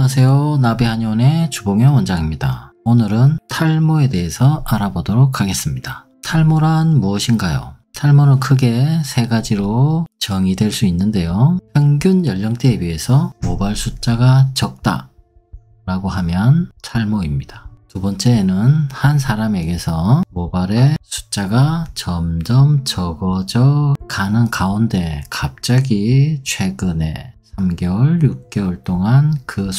안녕하세요. 나비한의원의 주봉현 원장입니다. 오늘은 탈모에 대해서 알아보도록 하겠습니다. 탈모란 무엇인가요? 탈모는 크게 세 가지로 정의될 수 있는데요. 평균 연령대에 비해서 모발 숫자가 적다 라고 하면 탈모입니다. 두 번째는 한 사람에게서 모발의 숫자가 점점 적어져 가는 가운데 갑자기 최근에 3개월, 6개월 동안 그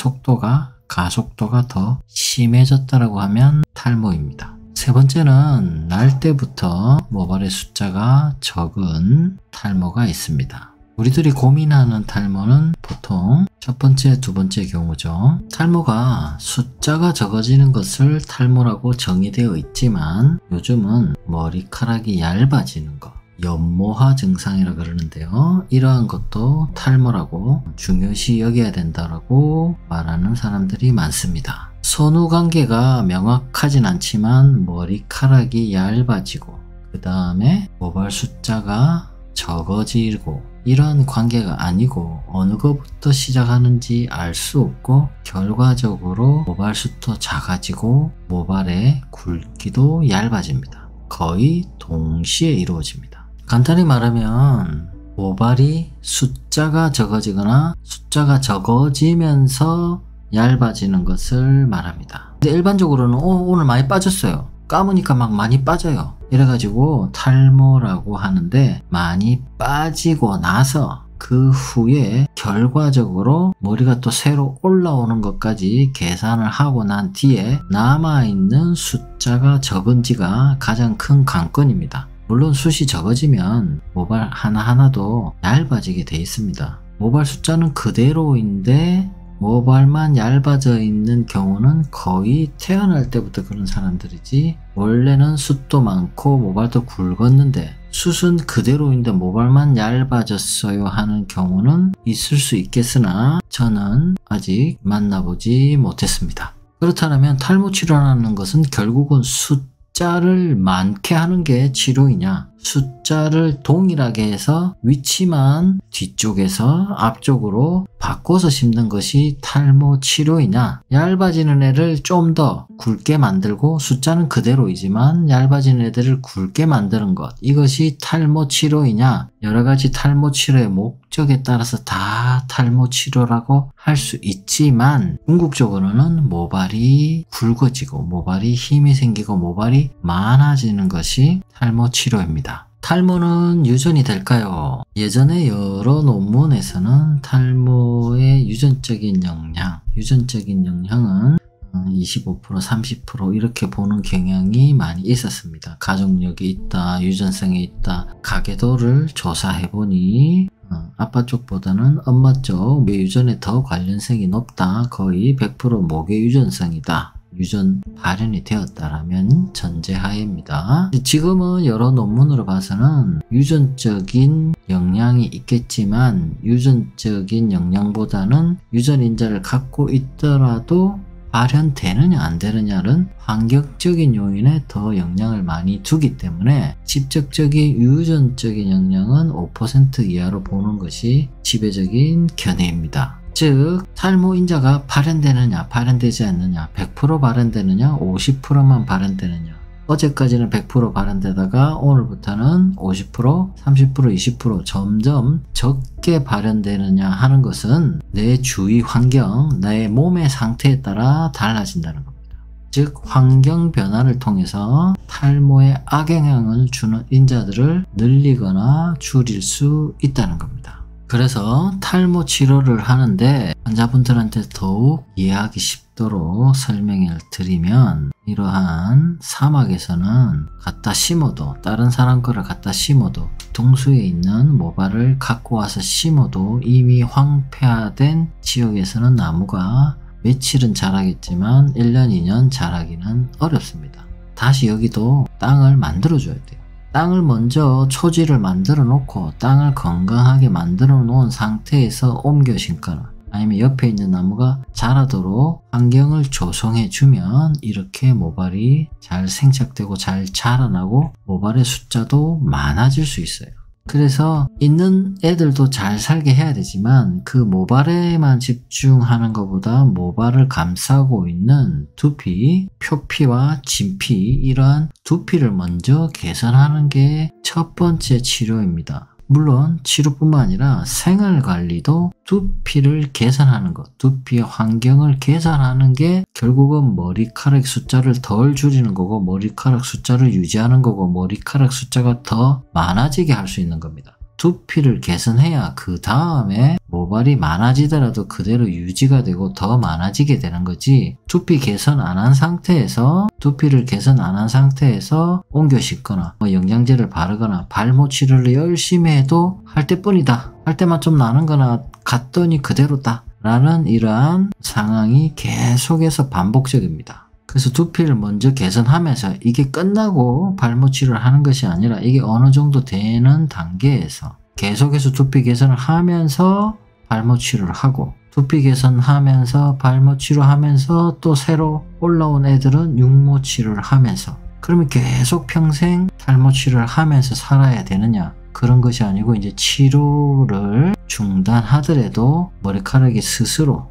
가속도가 더 심해졌다라고 하면 탈모입니다. 세 번째는 날 때부터 모발의 숫자가 적은 탈모가 있습니다. 우리들이 고민하는 탈모는 보통 첫 번째, 두 번째 경우죠. 탈모가 숫자가 적어지는 것을 탈모라고 정의되어 있지만 요즘은 머리카락이 얇아지는 것, 연모화 증상이라 그러는데요. 이러한 것도 탈모라고 중요시 여겨야 된다라고 말하는 사람들이 많습니다. 선후관계가 명확하진 않지만 머리카락이 얇아지고 그 다음에 모발 숫자가 적어지고 이런 관계가 아니고 어느 것부터 시작하는지 알 수 없고 결과적으로 모발 숫도 작아지고 모발의 굵기도 얇아집니다. 거의 동시에 이루어집니다. 간단히 말하면 모발이 숫자가 적어지거나 숫자가 적어지면서 얇아지는 것을 말합니다. 근데 일반적으로는 오늘 많이 빠졌어요. 감으니까 막 많이 빠져요. 이래가지고 탈모라고 하는데 많이 빠지고 나서 그 후에 결과적으로 머리가 또 새로 올라오는 것까지 계산을 하고 난 뒤에 남아있는 숫자가 적은지가 가장 큰 관건입니다. 물론 숱이 적어지면 모발 하나하나도 얇아지게 돼 있습니다. 모발 숫자는 그대로인데 모발만 얇아져 있는 경우는 거의 태어날 때부터 그런 사람들이지 원래는 숱도 많고 모발도 굵었는데 숱은 그대로인데 모발만 얇아졌어요 하는 경우는 있을 수 있겠으나 저는 아직 만나보지 못했습니다. 그렇다면 탈모 치료라는 것은 결국은 숫자를 많게 하는 게 치료이냐, 숫자를 동일하게 해서 위치만 뒤쪽에서 앞쪽으로 바꿔서 심는 것이 탈모 치료이냐, 얇아지는 애를 좀 더 굵게 만들고 숫자는 그대로이지만 얇아지는 애들을 굵게 만드는 것, 이것이 탈모 치료이냐, 여러가지 탈모 치료의 목적에 따라서 다 탈모 치료라고 할 수 있지만 궁극적으로는 모발이 굵어지고 모발이 힘이 생기고 모발이 많아지는 것이 탈모 치료입니다. 탈모는 유전이 될까요? 예전에 여러 논문에서는 탈모의 유전적인 영향은 25%, 30% 이렇게 보는 경향이 많이 있었습니다. 가족력이 있다, 유전성이 있다. 가계도를 조사해보니 아빠 쪽보다는 엄마 쪽 유전에 더 관련성이 높다. 거의 100% 모계 유전성이다. 유전 발현이 되었다라면 전제하에입니다. 지금은 여러 논문으로 봐서는 유전적인 영향이 있겠지만 유전적인 영향보다는 유전 인자를 갖고 있더라도 발현되느냐 안 되느냐는 환경적인 요인에 더 영향을 많이 두기 때문에 직접적인 유전적인 영향은 5% 이하로 보는 것이 지배적인 견해입니다. 즉 탈모 인자가 발현되느냐 발현되지 않느냐, 100% 발현되느냐 50%만 발현되느냐, 어제까지는 100% 발현되다가 오늘부터는 50%, 30%, 20% 점점 적게 발현되느냐 하는 것은 내 주위 환경, 내 몸의 상태에 따라 달라진다는 겁니다. 즉 환경 변화를 통해서 탈모에 악영향을 주는 인자들을 늘리거나 줄일 수 있다는 겁니다. 그래서 탈모 치료를 하는데 환자분들한테 더욱 이해하기 쉽도록 설명을 드리면 이러한 사막에서는 갖다 심어도, 다른 사람 거를 갖다 심어도, 동수에 있는 모발을 갖고 와서 심어도 이미 황폐화된 지역에서는 나무가 며칠은 자라겠지만 1년, 2년 자라기는 어렵습니다. 다시 여기도 땅을 만들어줘야 돼요. 땅을 먼저 초지를 만들어 놓고 땅을 건강하게 만들어 놓은 상태에서 옮겨 심거나 아니면 옆에 있는 나무가 자라도록 환경을 조성해 주면 이렇게 모발이 잘 생착되고 잘 자라나고 모발의 숫자도 많아질 수 있어요. 그래서 있는 애들도 잘 살게 해야 되지만 그 모발에만 집중하는 것보다 모발을 감싸고 있는 두피, 표피와 진피, 이러한 두피를 먼저 개선하는 게 첫 번째 치료입니다. 물론 치료뿐만 아니라 생활관리도 두피를 개선하는 것, 두피의 환경을 개선하는 게 결국은 머리카락 숫자를 덜 줄이는 거고, 머리카락 숫자를 유지하는 거고, 머리카락 숫자가 더 많아지게 할 수 있는 겁니다. 두피를 개선해야 그 다음에 모발이 많아지더라도 그대로 유지가 되고 더 많아지게 되는 거지, 두피 개선 안 한 상태에서, 두피를 개선 안 한 상태에서 옮겨 씻거나 영양제를 바르거나 발모 치료를 열심히 해도 할 때뿐이다, 할 때만 좀 나는 거나 갔더니 그대로다 라는 이러한 상황이 계속해서 반복적입니다. 그래서 두피를 먼저 개선하면서 이게 끝나고 발모 치료를 하는 것이 아니라 이게 어느 정도 되는 단계에서 계속해서 두피 개선을 하면서 발모 치료를 하고, 두피 개선하면서 발모 치료하면서 또 새로 올라온 애들은 육모 치료를 하면서, 그러면 계속 평생 탈모 치료를 하면서 살아야 되느냐? 그런 것이 아니고, 이제 치료를 중단하더라도 머리카락이 스스로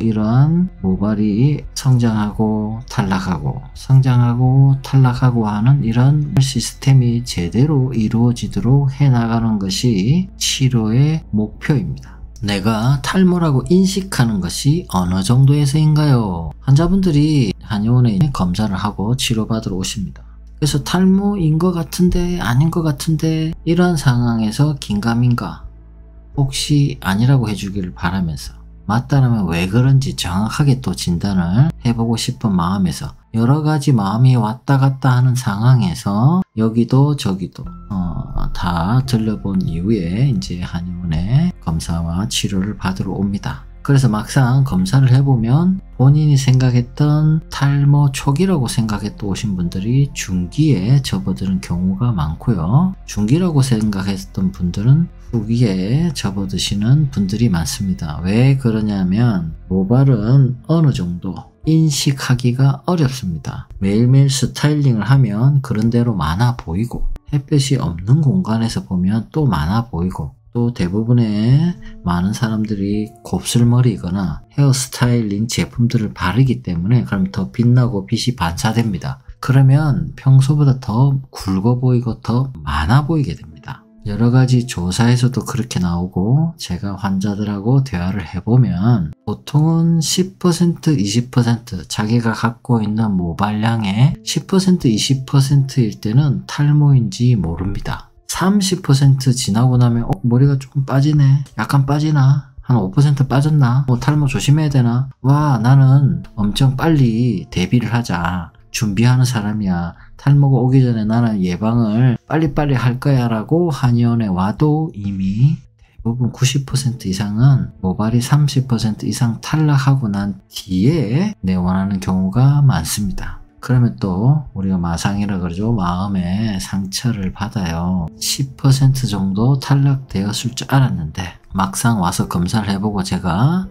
이러한 모발이 성장하고 탈락하고 성장하고 탈락하고 하는 이런 시스템이 제대로 이루어지도록 해나가는 것이 치료의 목표입니다. 내가 탈모라고 인식하는 것이 어느 정도에서인가요? 환자분들이 한의원에 검사를 하고 치료받으러 오십니다. 그래서 탈모인 것 같은데 아닌 것 같은데, 이런 상황에서 긴가민가 혹시 아니라고 해주기를 바라면서, 맞다라면 왜 그런지 정확하게 또 진단을 해보고 싶은 마음에서, 여러 가지 마음이 왔다 갔다 하는 상황에서 여기도 저기도 다 들려본 이후에 이제 한의원에 검사와 치료를 받으러 옵니다. 그래서 막상 검사를 해보면 본인이 생각했던 탈모 초기라고 생각했던 오신 분들이 중기에 접어드는 경우가 많고요. 중기라고 생각했던 분들은 후기에 접어드시는 분들이 많습니다. 왜 그러냐면 모발은 어느 정도 인식하기가 어렵습니다. 매일매일 스타일링을 하면 그런 대로 많아 보이고, 햇볕이 없는 공간에서 보면 또 많아 보이고, 또 대부분의 많은 사람들이 곱슬머리이거나 헤어스타일링 제품들을 바르기 때문에 그럼 더 빛나고 빛이 반사됩니다. 그러면 평소보다 더 굵어 보이고 더 많아 보이게 됩니다. 여러 가지 조사에서도 그렇게 나오고, 제가 환자들하고 대화를 해보면 보통은 10%, 20% 자기가 갖고 있는 모발량의 10%, 20%일 때는 탈모인지 모릅니다. 30% 지나고 나면 머리가 조금 빠지네, 약간 빠지나, 한 5% 빠졌나, 탈모 조심해야 되나, 와 나는 엄청 빨리 대비를 하자, 준비하는 사람이야, 탈모가 오기 전에 나는 예방을 빨리빨리 할 거야 라고 한의원에 와도 이미 대부분 90% 이상은 모발이 30% 이상 탈락하고 난 뒤에 내원하는 경우가 많습니다. 그러면 또 우리가 마상이라 그러죠. 마음의 상처를 받아요. 10% 정도 탈락되었을 줄 알았는데 막상 와서 검사를 해보고, 제가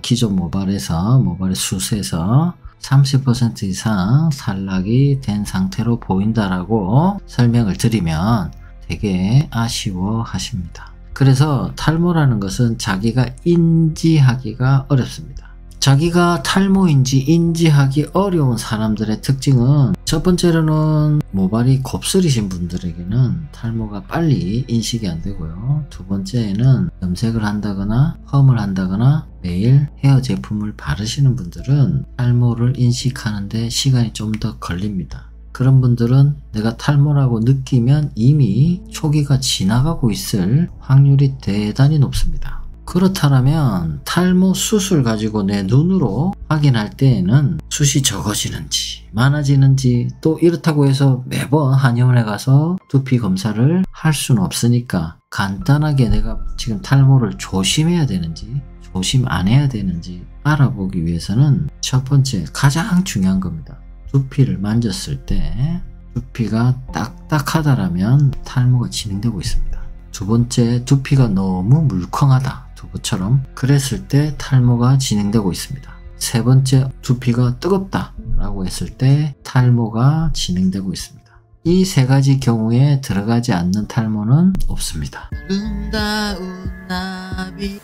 기존 모발에서, 모발의 숱에서 30% 이상 탈락이 된 상태로 보인다라고 설명을 드리면 되게 아쉬워 하십니다. 그래서 탈모라는 것은 자기가 인지하기가 어렵습니다. 자기가 탈모인지 인지하기 어려운 사람들의 특징은, 첫 번째로는 모발이 곱슬이신 분들에게는 탈모가 빨리 인식이 안 되고요. 두 번째에는 염색을 한다거나 펌을 한다거나 매일 헤어 제품을 바르시는 분들은 탈모를 인식하는데 시간이 좀 더 걸립니다. 그런 분들은 내가 탈모라고 느끼면 이미 초기가 지나가고 있을 확률이 대단히 높습니다. 그렇다면 탈모 숱을 가지고 내 눈으로 확인할 때에는 숱이 적어지는지 많아지는지, 또 이렇다고 해서 매번 한의원에 가서 두피 검사를 할 수는 없으니까 간단하게 내가 지금 탈모를 조심해야 되는지 조심 안 해야 되는지 알아보기 위해서는 첫 번째, 가장 중요한 겁니다. 두피를 만졌을 때 두피가 딱딱하다라면 탈모가 진행되고 있습니다. 두 번째, 두피가 너무 물컹하다, 두부처럼, 그랬을 때 탈모가 진행되고 있습니다. 세 번째, 두피가 뜨겁다 라고 했을 때 탈모가 진행되고 있습니다. 이 세 가지 경우에 들어가지 않는 탈모는 없습니다.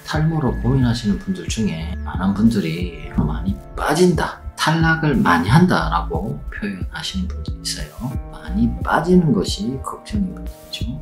탈모로 고민하시는 분들 중에 많은 분들이 많이 빠진다, 탈락을 많이 한다 라고 표현하시는 분들이 있어요. 많이 빠지는 것이 걱정인 거죠.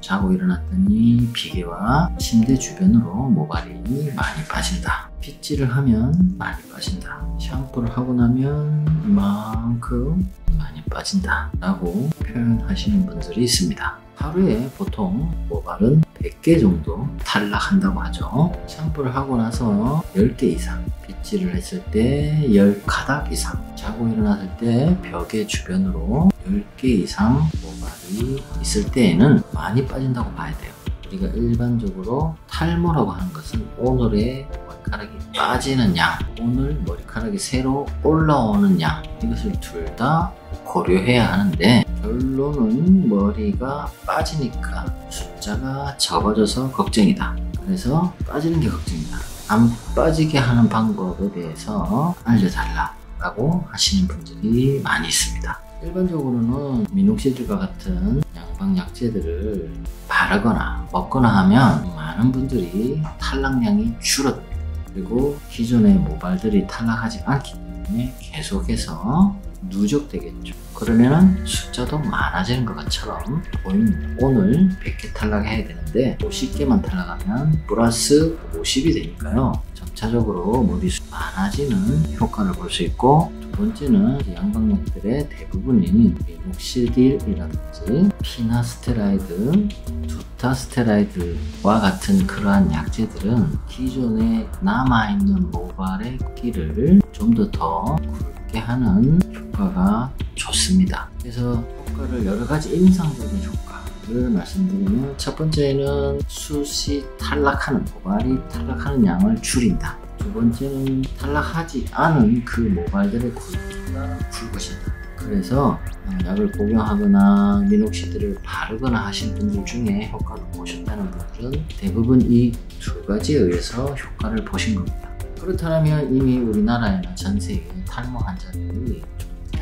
자고 일어났더니 비계와 침대 주변으로 모발이 많이 빠진다, 빗질을 하면 많이 빠진다, 샴푸를 하고 나면 이만큼 많이 빠진다 라고 표현하시는 분들이 있습니다. 하루에 보통 모발은 100개 정도 탈락한다고 하죠. 샴푸를 하고 나서 10개 이상, 빗질을 했을 때 10가닥 이상, 자고 일어났을 때 벽의 주변으로 10개 이상 모발이 있을 때에는 많이 빠진다고 봐야 돼요. 우리가 일반적으로 탈모라고 하는 것은 오늘의 머리카락이 빠지는 양, 오늘 머리카락이 새로 올라오는 양, 이것을 둘 다 고려해야 하는데, 결론은 머리가 빠지니까 숫자가 적어져서 걱정이다. 그래서 빠지는 게 걱정이다. 안 빠지게 하는 방법에 대해서 알려달라 라고 하시는 분들이 많이 있습니다. 일반적으로는 미녹시딜과 같은 양방 약재들을 바르거나 먹거나 하면 많은 분들이 탈락량이 줄어듭니다. 그리고 기존의 모발들이 탈락하지 않기 때문에 계속해서 누적되겠죠. 그러면 숫자도 많아지는 것처럼 보입니다. 오늘 100개 탈락해야 되는데 50개만 탈락하면 플러스 50이 되니까요. 점차적으로 머리숱이 많아지는 효과를 볼 수 있고, 두 번째는 양방약들의 대부분인 미녹시딜이라든지 피나스테라이드, 두타스테라이드와 같은 그러한 약재들은 기존에 남아있는 모발의 끼를 좀 더 굵게 하는 효과가 좋습니다. 그래서 효과를 여러가지 임상적인 효과를 말씀드리면, 첫 번째는 숱이 탈락하는, 모발이 탈락하는 양을 줄인다. 두 번째는 탈락하지 않은 그 모발들의 굵기가 굵어진다. 그래서 약을 복용하거나 미녹시딜을 바르거나 하신 분들 중에 효과를 보셨다는 분들은 대부분 이 두 가지에 의해서 효과를 보신 겁니다. 그렇다면 이미 우리나라에는 전 세계 탈모 환자들이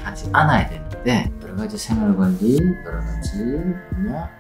하지 않아야 되는데, 여러가지 생활관리, 여러가지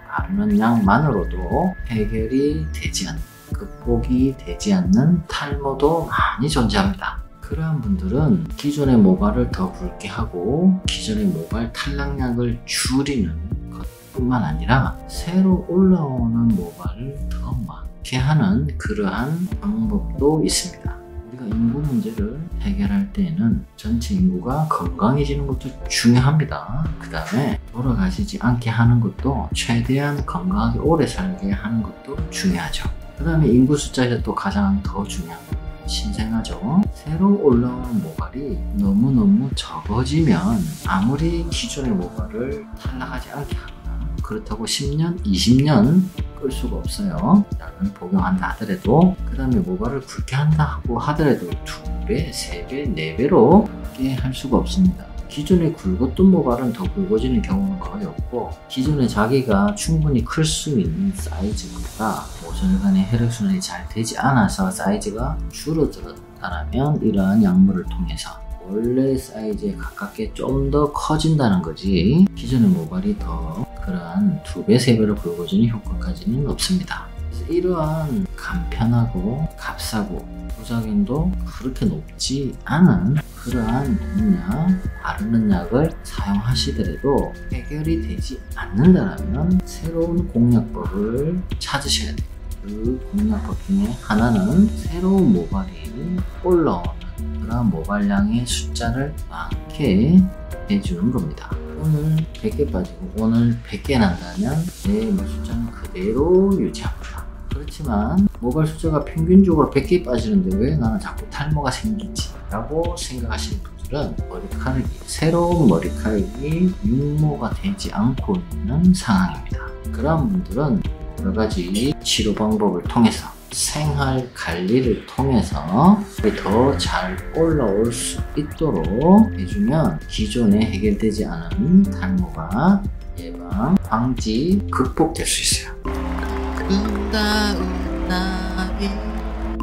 바르는 약만으로도 해결이 되지 않는, 극복이 되지 않는 탈모도 많이 존재합니다. 그러한 분들은 기존의 모발을 더 굵게 하고 기존의 모발 탈락량을 줄이는 것뿐만 아니라 새로 올라오는 모발을 더 많게 하는 그러한 방법도 있습니다. 우리가 인구 문제를 해결할 때에는 전체 인구가 건강해지는 것도 중요합니다. 그 다음에 돌아가시지 않게 하는 것도, 최대한 건강하게 오래 살게 하는 것도 중요하죠. 그 다음에 인구 숫자에서 또 가장 더 중요한 건 신생아죠. 새로 올라오는 모발이 너무너무 적어지면 아무리 기존의 모발을 탈락하지 않게 하거나 그렇다고 10년, 20년 끌 수가 없어요. 약을 복용한다 하더라도. 그 다음에 모발을 굵게 한다고 하더라도 2배, 3배, 4배로 굵게 할 수가 없습니다. 기존에 굵었던 모발은 더 굵어지는 경우는 거의 없고, 기존에 자기가 충분히 클 수 있는 사이즈보다 모세혈관의 혈액순환이 잘 되지 않아서 사이즈가 줄어들었다면 이러한 약물을 통해서 원래 사이즈에 가깝게 좀 더 커진다는 거지, 기존의 모발이 더 그러한 2배, 3배로 굵어지는 효과까지는 없습니다. 그래서 이러한 간편하고 값싸고 부작용도 그렇게 높지 않은 그러한 농약, 바르는 약을 사용하시더라도 해결이 되지 않는다면 새로운 공략법을 찾으셔야 돼요. 그 공략법 중에 하나는 새로운 모발이 올라오는 그런 모발량의 숫자를 많게 해주는 겁니다. 오늘 100개 빠지고 오늘 100개 난다면 내일 숫자는 그대로 유지합니다. 그렇지만 모발 숫자가 평균적으로 100개 빠지는데 왜 나는 자꾸 탈모가 생기지? 라고 생각하시는 분들은 머리카락이, 새로운 머리카락이 육모가 되지 않고 있는 상황입니다. 그런 분들은 여러가지 치료 방법을 통해서, 생활 관리를 통해서 더 잘 올라올 수 있도록 해주면 기존에 해결되지 않은 탈모가 예방, 방지, 극복될 수 있어요.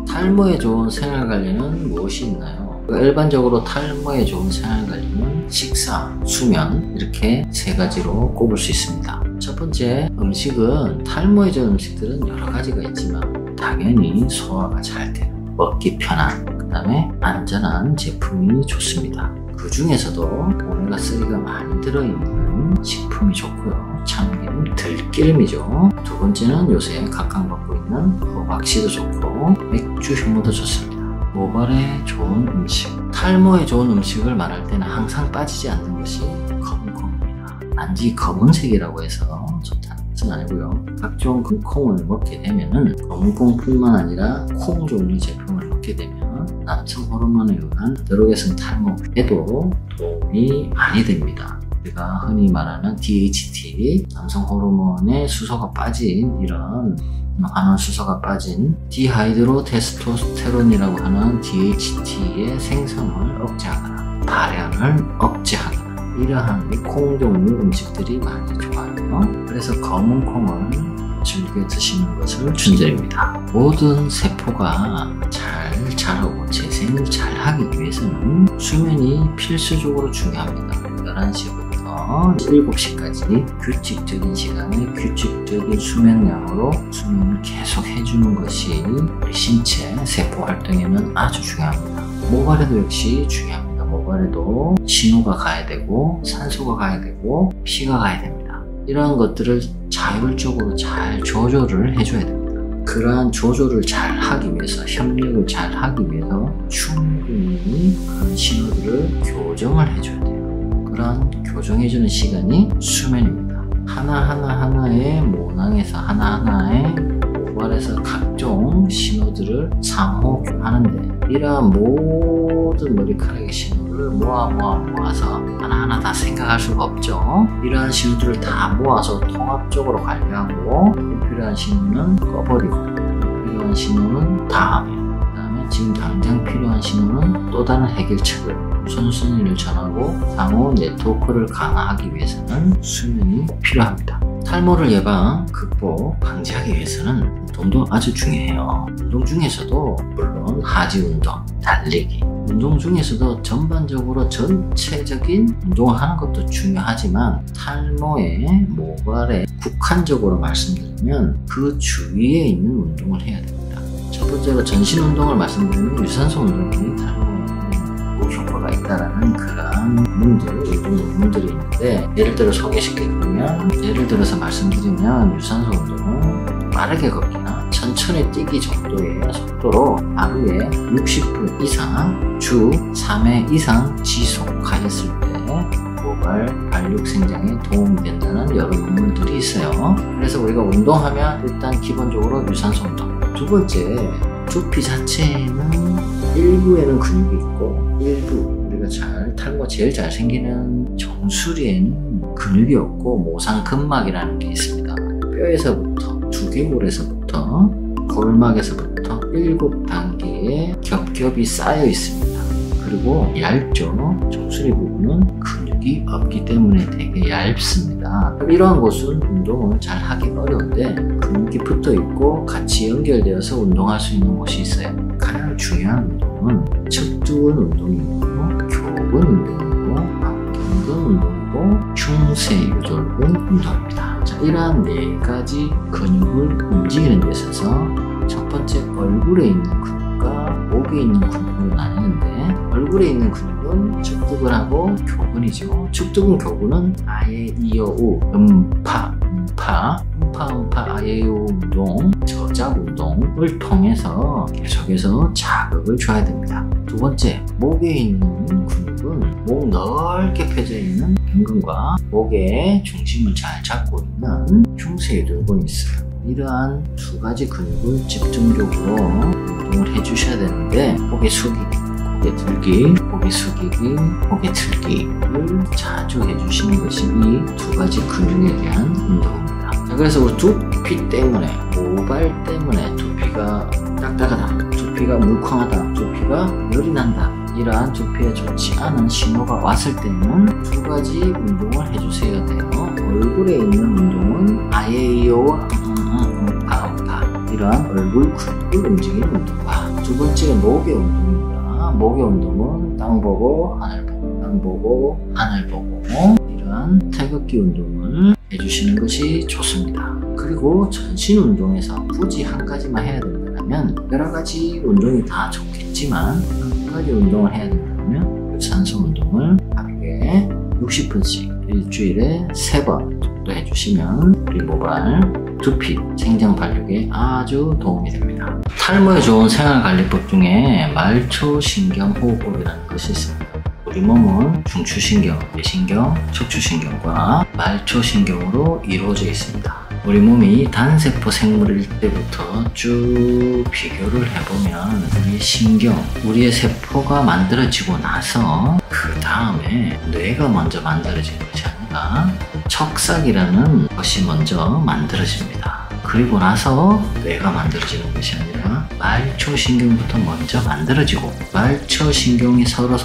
탈모에 좋은 생활 관리는 무엇이 있나요? 일반적으로 탈모에 좋은 생활관리는 식사, 수면 이렇게 세 가지로 꼽을 수 있습니다. 첫 번째, 음식은 탈모에 좋은 음식들은 여러 가지가 있지만 당연히 소화가 잘 되는, 먹기 편한, 그 다음에 안전한 제품이 좋습니다. 그 중에서도 오메가3가 많이 들어있는 식품이 좋고요. 참기름, 들기름이죠. 두 번째는 요새 각광받고 있는 호박씨도 좋고 맥주 효모도 좋습니다. 모발에 좋은 음식, 탈모에 좋은 음식을 말할 때는 항상 빠지지 않는 것이 검은 콩입니다. 단지 검은색이라고 해서 좋다는 것은 아니고요. 각종 그 콩을 먹게 되면은 검은 콩뿐만 아니라 콩 종류 제품을 먹게 되면 남성 호르몬에 의한 드러게성 탈모에도 도움이 많이 됩니다. 우리가 흔히 말하는 DHT, 남성 호르몬의 수소가 빠진 이런 환원 수소가 빠진 디하이드로 테스토스테론이라고 하는 DHT의 생성을 억제하거나 발현을 억제하거나 이러한 콩 종류 음식들이 많이 좋아요. 그래서 검은 콩을 즐겨 드시는 것을 추천드립니다. 모든 세포가 잘 자라고 재생을 잘 하기 위해서는 수면이 필수적으로 중요합니다. 11시부터 7시까지 규칙적인 시간에 규칙적인 수면량으로 수면을 계속 해주는 것이 우리 신체 세포 활동에는 아주 중요합니다. 모발에도 역시 중요합니다. 모발에도 신호가 가야 되고 산소가 가야 되고 피가 가야 됩니다. 이러한 것들을 자율적으로 잘 조절을 해줘야 됩니다. 그러한 조절을 잘 하기 위해서, 협력을 잘 하기 위해서 충분히 그런 신호들을 교정을 해줘야 돼요. 그런 교정해주는 시간이 수면입니다. 하나하나의 모낭에서 하나하나의 모발에서 각종 신호들을 상호하는데 이러한 모든 머리카락의 신호를 모아서 하나하나 다 생각할 수가 없죠. 이러한 신호들을 다 모아서 통합적으로 관리하고 불필요한 신호는 꺼버리고 필요한 신호는 다음에, 그 다음에 지금 당장 필요한 신호는 또 다른 해결책을 우선순위를 정하고 상호 네트워크를 강화하기 위해서는 수면이 필요합니다. 탈모를 예방, 극복, 방지하기 위해서는 운동도 아주 중요해요. 운동 중에서도 물론 하지 운동, 달리기, 운동 중에서도 전반적으로 전체적인 운동을 하는 것도 중요하지만 탈모에 모발에 국한적으로 말씀드리면 그 주위에 있는 운동을 해야 됩니다. 첫 번째로 전신 운동을 말씀드리면 유산소 운동이 탈모에 효과가 있다라는 그러한 논문들이 있는데, 예를 들어 소개시켜드리면, 예를 들어서 말씀드리면 유산소 운동은 빠르게 걷기나 천천히 뛰기 정도의 속도로 하루에 60분 이상 주 3회 이상 지속하였을 때 모발 발육 생장에 도움이 된다는 여러 논문들이 있어요. 그래서 우리가 운동하면 일단 기본적으로 유산소 운동. 두 번째, 두피 자체는 일부에는 근육이 있고 일부 우리가 탈모 제일 잘 생기는 정수리에는 근육이 없고 모상근막이라는 게 있습니다. 뼈에서부터 두개골에서부터 골막에서부터 7단계의 겹겹이 쌓여 있습니다. 그리고 얇죠. 정수리 부분은 근육이 없기 때문에 되게 얇습니다. 이러한 곳은 운동을 잘 하기 어려운데 근육이 붙어 있고 같이 연결되어서 운동할 수 있는 곳이 있어요. 가장 중요한 운동은 측두근 운동이고 교근 운동이고 박경근 운동이고 중세유돌근 운동입니다. 자, 이러한 4가지 근육을 움직이는 데 있어서 첫 번째, 얼굴에 있는 근육과 목에 있는 근육으로 나뉘는데, 얼굴에 있는 근육은 측두근하고 교근이죠. 측두근 교근은 아예 이어우 음파 아예요 운동, 저작 운동을 통해서 계속해서 자극을 줘야 됩니다. 두 번째, 목에 있는 근육은 목 넓게 펴져 있는 경근과 목의 중심을 잘 잡고 있는 흉쇄유돌근이 있어요. 이러한 2가지 근육을 집중적으로 운동을 해주셔야 되는데, 고개 숙이기, 고개 들기, 고개 숙이기, 고개 들기를 자주 해주시는 것이 이 2가지 근육에 대한 운동입니다. 자, 그래서 우리 두피 때문에, 모발 때문에 두피가 딱딱하다, 두피가 물컹하다, 두피가 열이 난다, 이러한 두피에 좋지 않은 신호가 왔을 때는 2가지 운동을 해주셔야 돼요. 얼굴에 있는 운동은 아예요 음파 이러한 얼굴 근육을 움직이는 운동과, 두 번째는 목의 운동입니다. 목의 운동은 땅 보고 하늘 보고 땅 보고 하늘 보고 이러한 태극기 운동을 해주시는 것이 좋습니다. 그리고 전신 운동에서 굳이 한 가지만 해야 된다면 여러 가지 운동이 다 좋겠지만 한 가지 운동을 해야 된다면 유산소 운동을 하루에 60분씩 일주일에 3번 정도 해주시면 우리 모발, 두피, 생장 발육에 아주 도움이 됩니다. 탈모에 좋은 생활관리법 중에 말초신경호흡법이라는 것이 있습니다. 우리 몸은 중추신경, 뇌신경, 척추신경과 말초신경으로 이루어져 있습니다. 우리 몸이 단세포 생물일 때부터 쭉 비교를 해보면 우리 신경, 우리의 세포가 만들어지고 나서 그 다음에 뇌가 먼저 만들어지는 것이 아니라 척삭이라는 것이 먼저 만들어집니다. 그리고 나서 뇌가 만들어지는 것이 아니라 말초신경부터 먼저 만들어지고 말초신경이 서로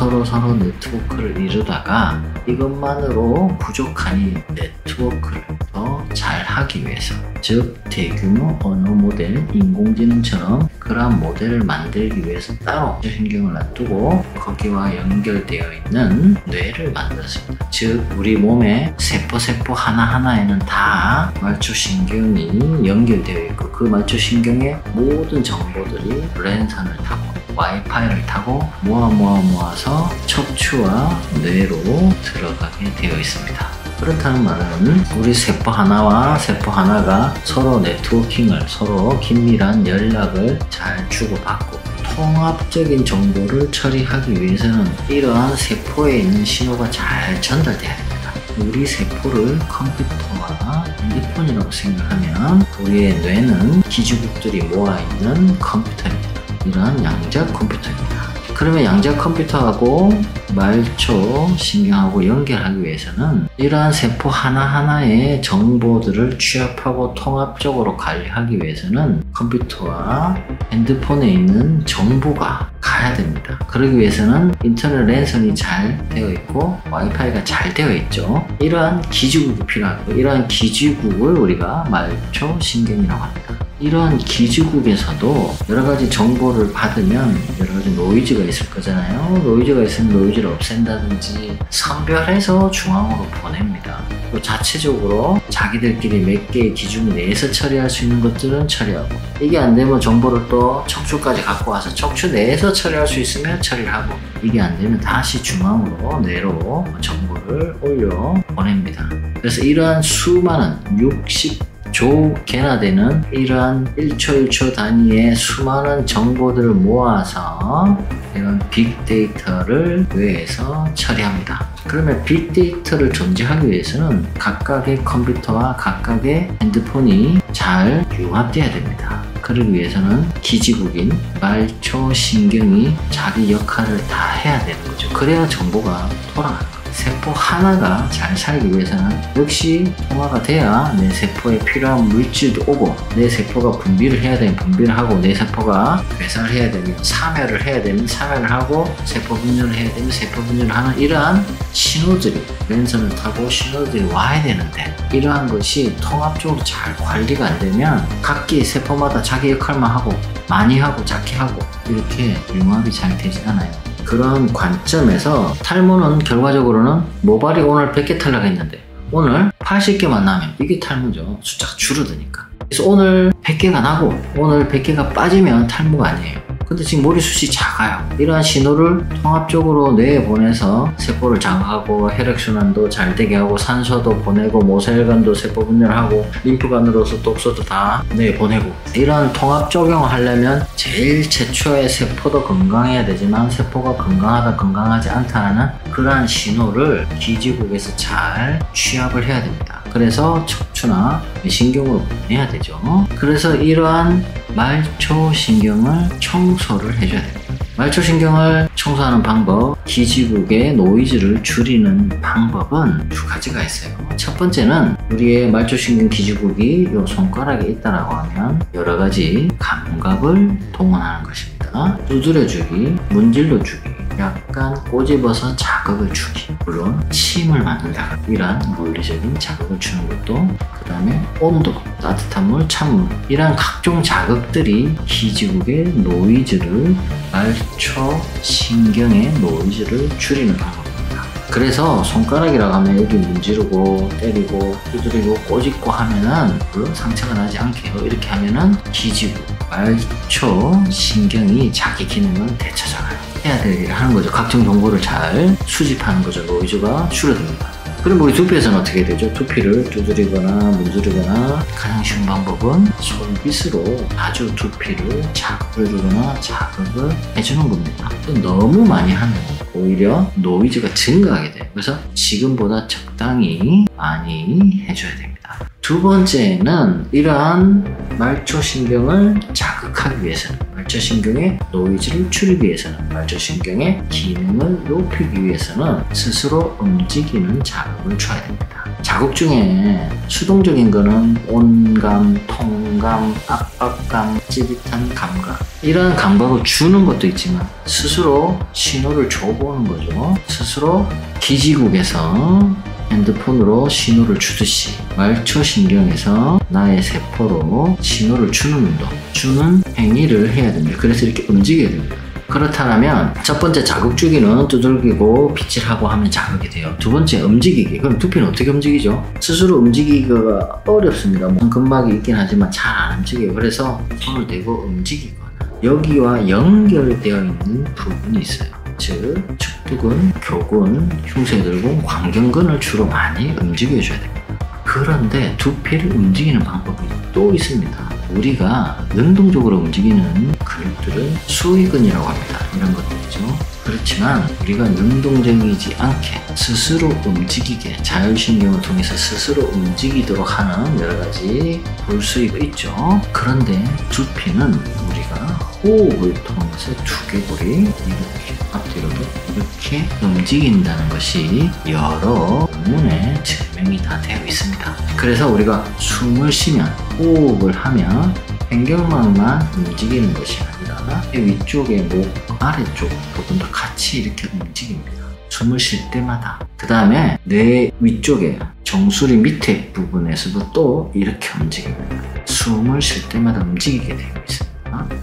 네트워크를 이루다가 이것만으로 부족하니 네트워크를 더 잘 하기 위해서, 즉 대규모 언어 모델, 인공지능처럼 그러한 모델을 만들기 위해서 따로 신경을 놔두고 거기와 연결되어 있는 뇌를 만들었습니다. 즉 우리 몸의 세포 하나하나에는 다 말초신경이 연결되어 있고 그 말초신경의 모든 정보들이 랜선을 타고 와이파이를 타고 모아서 척추와 뇌로 들어가게 되어 있습니다. 그렇다는 말은 우리 세포 하나와 세포 하나가 서로 네트워킹을, 서로 긴밀한 연락을 잘 주고받고 통합적인 정보를 처리하기 위해서는 이러한 세포에 있는 신호가 잘 전달돼야 됩니다. 우리 세포를 컴퓨터와 핸드폰이라고 생각하면 우리의 뇌는 기지국들이 모아있는 컴퓨터입니다. 이러한 양자 컴퓨터입니다. 그러면 양자 컴퓨터하고 말초 신경하고 연결하기 위해서는 이러한 세포 하나하나의 정보들을 취합하고 통합적으로 관리하기 위해서는 컴퓨터와 핸드폰에 있는 정보가 가야 됩니다. 그러기 위해서는 인터넷 랜선이 잘 되어 있고 와이파이가 잘 되어 있죠. 이러한 기지국이 필요하고 이러한 기지국을 우리가 말초 신경이라고 합니다. 이러한 기지국에서도 여러가지 정보를 받으면 여러가지 노이즈가 있을 거잖아요. 노이즈가 있으면 노이즈를 없앤다든지 선별해서 중앙으로 보냅니다. 또 자체적으로 자기들끼리 몇 개의 기준 내에서 처리할 수 있는 것들은 처리하고, 이게 안 되면 정보를 또 척추까지 갖고 와서 척추 내에서 처리할 수 있으면 처리를 하고, 이게 안 되면 다시 중앙으로 뇌로 정보를 올려 보냅니다. 그래서 이러한 수많은 60조 개나 되는 이러한 1초 단위의 수많은 정보들을 모아서 이런 빅데이터를 뇌에서 처리합니다. 그러면 빅데이터를 존재하기 위해서는 각각의 컴퓨터와 각각의 핸드폰이 잘 융합돼야 됩니다. 그러기 위해서는 기지국인 말초신경이 자기 역할을 다 해야 되는 거죠. 그래야 정보가 돌아가는 거예요. 세포 하나가 잘 살기 위해서는 역시 통화가 돼야 내 세포에 필요한 물질도 오고, 내 세포가 분비를 해야 되면 분비를 하고, 내 세포가 배설을 해야 되면 사멸을 해야 되면 사멸을 하고, 세포 분열을 해야 되면 세포 분열을 하는 이러한 신호들이 랜선을 타고 신호들이 와야 되는데, 이러한 것이 통합적으로 잘 관리가 안 되면 각기 세포마다 자기 역할만 하고 많이 하고 작게 하고 이렇게 융합이 잘 되지 않아요. 그런 관점에서 탈모는 결과적으로는 모발이 오늘 100개 탈락했는데 오늘 80개만 나면 이게 탈모죠. 숫자가 줄어드니까. 그래서 오늘 100개가 나고 오늘 100개가 빠지면 탈모가 아니에요. 근데 지금 머리숱이 작아요. 이러한 신호를 통합적으로 뇌에 보내서 세포를 장악하고 혈액순환도 잘 되게 하고 산소도 보내고 모세혈관도 세포 분열하고 림프관으로서 독소도 다 뇌에 보내고, 이러한 통합 적용을 하려면 제일 최초의 세포도 건강해야 되지만 세포가 건강하다 건강하지 않다는 그러한 신호를 기지국에서 잘 취합을 해야 됩니다. 그래서 척추나 신경으로 보내야 되죠. 그래서 이러한 말초신경을 청소를 해줘야 됩니다. 말초신경을 청소하는 방법, 기지국의 노이즈를 줄이는 방법은 두 가지가 있어요. 첫 번째는 우리의 말초신경 기지국이 이 손가락에 있다라고 하면 여러 가지 감각을 동원하는 것입니다. 두드려주기, 문질러주기, 약간 약간 꼬집어서 자극을 주기, 물론 침을 맞는다, 이러한 물리적인 자극을 주는 것도, 그 다음에 온도, 따뜻한 물, 찬물, 이러한 각종 자극들이 기지국의 노이즈를, 말초 신경의 노이즈를 줄이는 방법입니다. 그래서 손가락이라고 하면 여기 문지르고 때리고 두드리고 꼬집고 하면은 물론 상처가 나지 않게요. 이렇게 하면은 기지국, 말초 신경이 자기 기능을 되찾아가요. 해야 될 일을 하는 거죠. 각종 정보를 잘 수집하는 거죠. 노이즈가 줄어듭니다. 그럼 우리 두피에서는 어떻게 되죠? 두피를 두드리거나 문지르거나 가장 쉬운 방법은 솔빗으로 아주 두피를 자극을 주거나 자극을 해주는 겁니다. 또 너무 많이 하면 오히려 노이즈가 증가하게 돼요. 그래서 지금보다 적당히 많이 해줘야 됩니다. 두 번째는 이러한 말초신경을 자극하기 위해서는, 말초신경의 노이즈를 줄이기 위해서는, 말초신경의 기능을 높이기 위해서는 스스로 움직이는 자극을 줘야 됩니다. 자극 중에 수동적인 거는 온감, 통감, 압박감, 찌릿한 감각, 이런 감각을 주는 것도 있지만 스스로 신호를 줘보는 거죠. 스스로 기지국에서 핸드폰으로 신호를 주듯이 말초신경에서 나의 세포로 신호를 주는 운동, 주는 행위를 해야 됩니다. 그래서 이렇게 움직여야 됩니다. 그렇다면 첫 번째 자극 주기는 두들기고 빗질하고 하면 자극이 돼요. 두 번째 움직이기. 그럼 두피는 어떻게 움직이죠? 스스로 움직이기가 어렵습니다. 근막이 있긴 하지만 잘 안 움직여요. 그래서 손을 대고 움직이거나 여기와 연결되어 있는 부분이 있어요. 즉 축두근, 교근, 흉쇄들근, 광경근을 주로 많이 움직여줘야 됩니다. 그런데 두피를 움직이는 방법이 또 있습니다. 우리가 능동적으로 움직이는 근육들은 수위근이라고 합니다. 이런 것들이죠. 그렇지만 우리가 능동적이지 않게 스스로 움직이게, 자율신경을 통해서 스스로 움직이도록 하는 여러 가지 볼수위가 있죠. 그런데 두피는 우리가 호흡을 통해서 두개골이 이렇게 앞뒤로도 이렇게 움직인다는 것이 여러 논문에 증명이 다 되어 있습니다. 그래서 우리가 숨을 쉬면, 호흡을 하면 횡격막만 움직이는 것이 아니라 위쪽의 목 아래쪽 부분도 같이 이렇게 움직입니다. 숨을 쉴 때마다. 그 다음에 뇌 위쪽에 정수리 밑에 부분에서도 또 이렇게 움직입니다. 숨을 쉴 때마다 움직이게 되어 있습니다.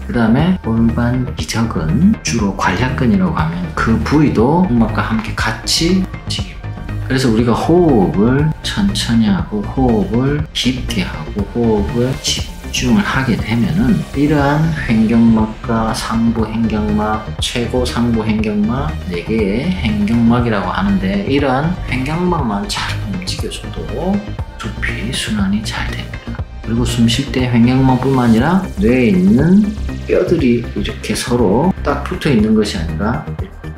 그 다음에 골반 기저근, 주로 관략근이라고 하면 그 부위도 목막과 함께 같이 움직입니다. 그래서 우리가 호흡을 천천히 하고 호흡을 깊게 하고 호흡을 집중을 하게 되면은 이러한 횡격막과 상부 횡격막, 최고 상부 횡격막, 4개의 횡격막이라고 하는데, 이러한 횡격막만 잘 움직여줘도 두피 순환이 잘 됩니다. 그리고 숨 쉴 때 횡격막뿐만 아니라 뇌에 있는 뼈들이 이렇게 서로 딱 붙어 있는 것이 아니라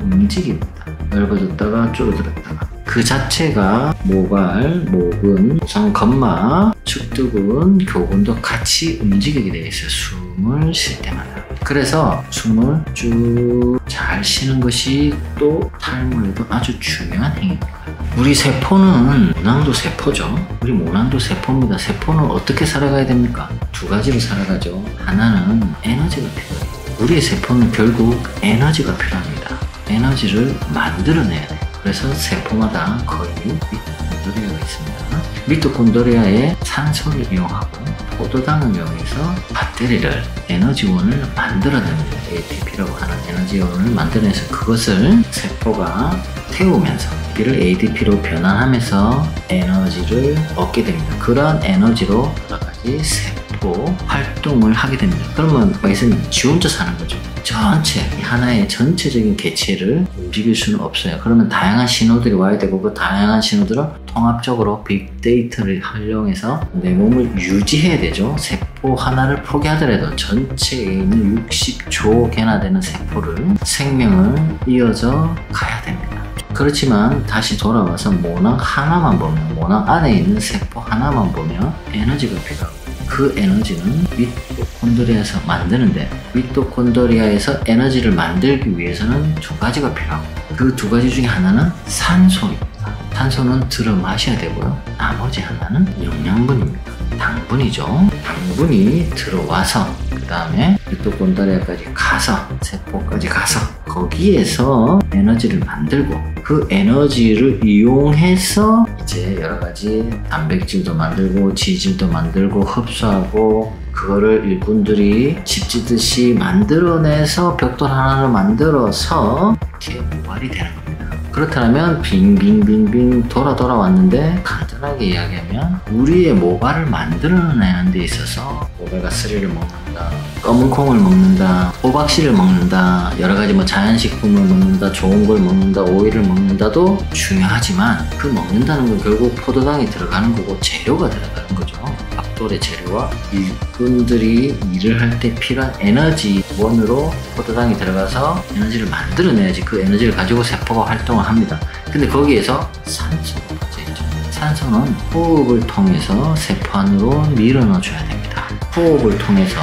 움직입니다. 넓어졌다가 줄어들었다가. 그 자체가 모발, 목은, 우상건막, 축두근, 교근도 같이 움직이게 되어 있어요. 숨을 쉴 때마다. 그래서 숨을 쭉 잘 쉬는 것이 또 탈모에도 아주 중요한 행위입니다. 우리 세포는 모낭도 세포죠. 우리 모낭도 세포입니다. 세포는 어떻게 살아가야 됩니까? 두 가지로 살아가죠. 하나는 에너지가 필요해요. 우리의 세포는 결국 에너지가 필요합니다. 에너지를 만들어내야 돼요. 그래서 세포마다 거의 미토콘드리아가 있습니다. 미토콘드리아의 산소를 이용하고 포도당을 이용해서 배터리를, 에너지원을 만들어냅니다. ATP라고 하는 에너지원을 만들어내서 그것을 세포가 태우면서 이를 ADP로 변환하면서 에너지를 얻게 됩니다. 그러한 에너지로 여러 가지 세포 활동을 하게 됩니다. 그러면 말씀은 지 혼자 사는 거죠. 전체 하나의 전체적인 개체를 움직일 수는 없어요. 그러면 다양한 신호들이 와야 되고 그 다양한 신호들을 통합적으로 빅데이터를 활용해서 내 몸을 유지해야 되죠. 세포 하나를 포기하더라도 전체에 있는 60조 개나 되는 세포를, 생명을 이어져 가야 됩니다. 그렇지만 다시 돌아와서 모낭 하나만 보면, 모낭 안에 있는 세포 하나만 보면 에너지가 필요하고, 그 에너지는 미토콘드리아에서 만드는데, 미토콘드리아에서 에너지를 만들기 위해서는 두 가지가 필요하고, 그 두 가지 중에 하나는 산소입니다. 산소는 들어 마셔야 되고요. 나머지 하나는 영양분입니다. 당분이죠. 당분이 들어와서 그 다음에 미토콘드리아까지 가서 세포까지 가서 거기에서 에너지를 만들고 그 에너지를 이용해서 이제 여러가지 단백질도 만들고 지질도 만들고 흡수하고 그거를 일꾼들이 집 짓듯이 만들어내서 벽돌 하나를 만들어서 이렇게 모발이 되는 겁니다. 그렇다면 빙빙빙빙 돌아왔는데 간단하게 이야기하면 우리의 모발을 만들어내는 데 있어서 오메가3를 먹는다, 검은 콩을 먹는다, 호박씨를 먹는다, 여러가지 뭐 자연식품을 먹는다, 좋은 걸 먹는다, 오일을 먹는다도 중요하지만 그 먹는다는 건 결국 포도당이 들어가는 거고 재료가 들어가는 거죠. 밥돌의 재료와 일꾼들이 일을 할 때 필요한 에너지원으로 포도당이 들어가서 에너지를 만들어내야지 그 에너지를 가지고 세포가 활동을 합니다. 근데 거기에서 산소가 빠져있죠. 산소는 호흡을 통해서 세포 안으로 밀어넣어줘야 됩니다. 호흡을 통해서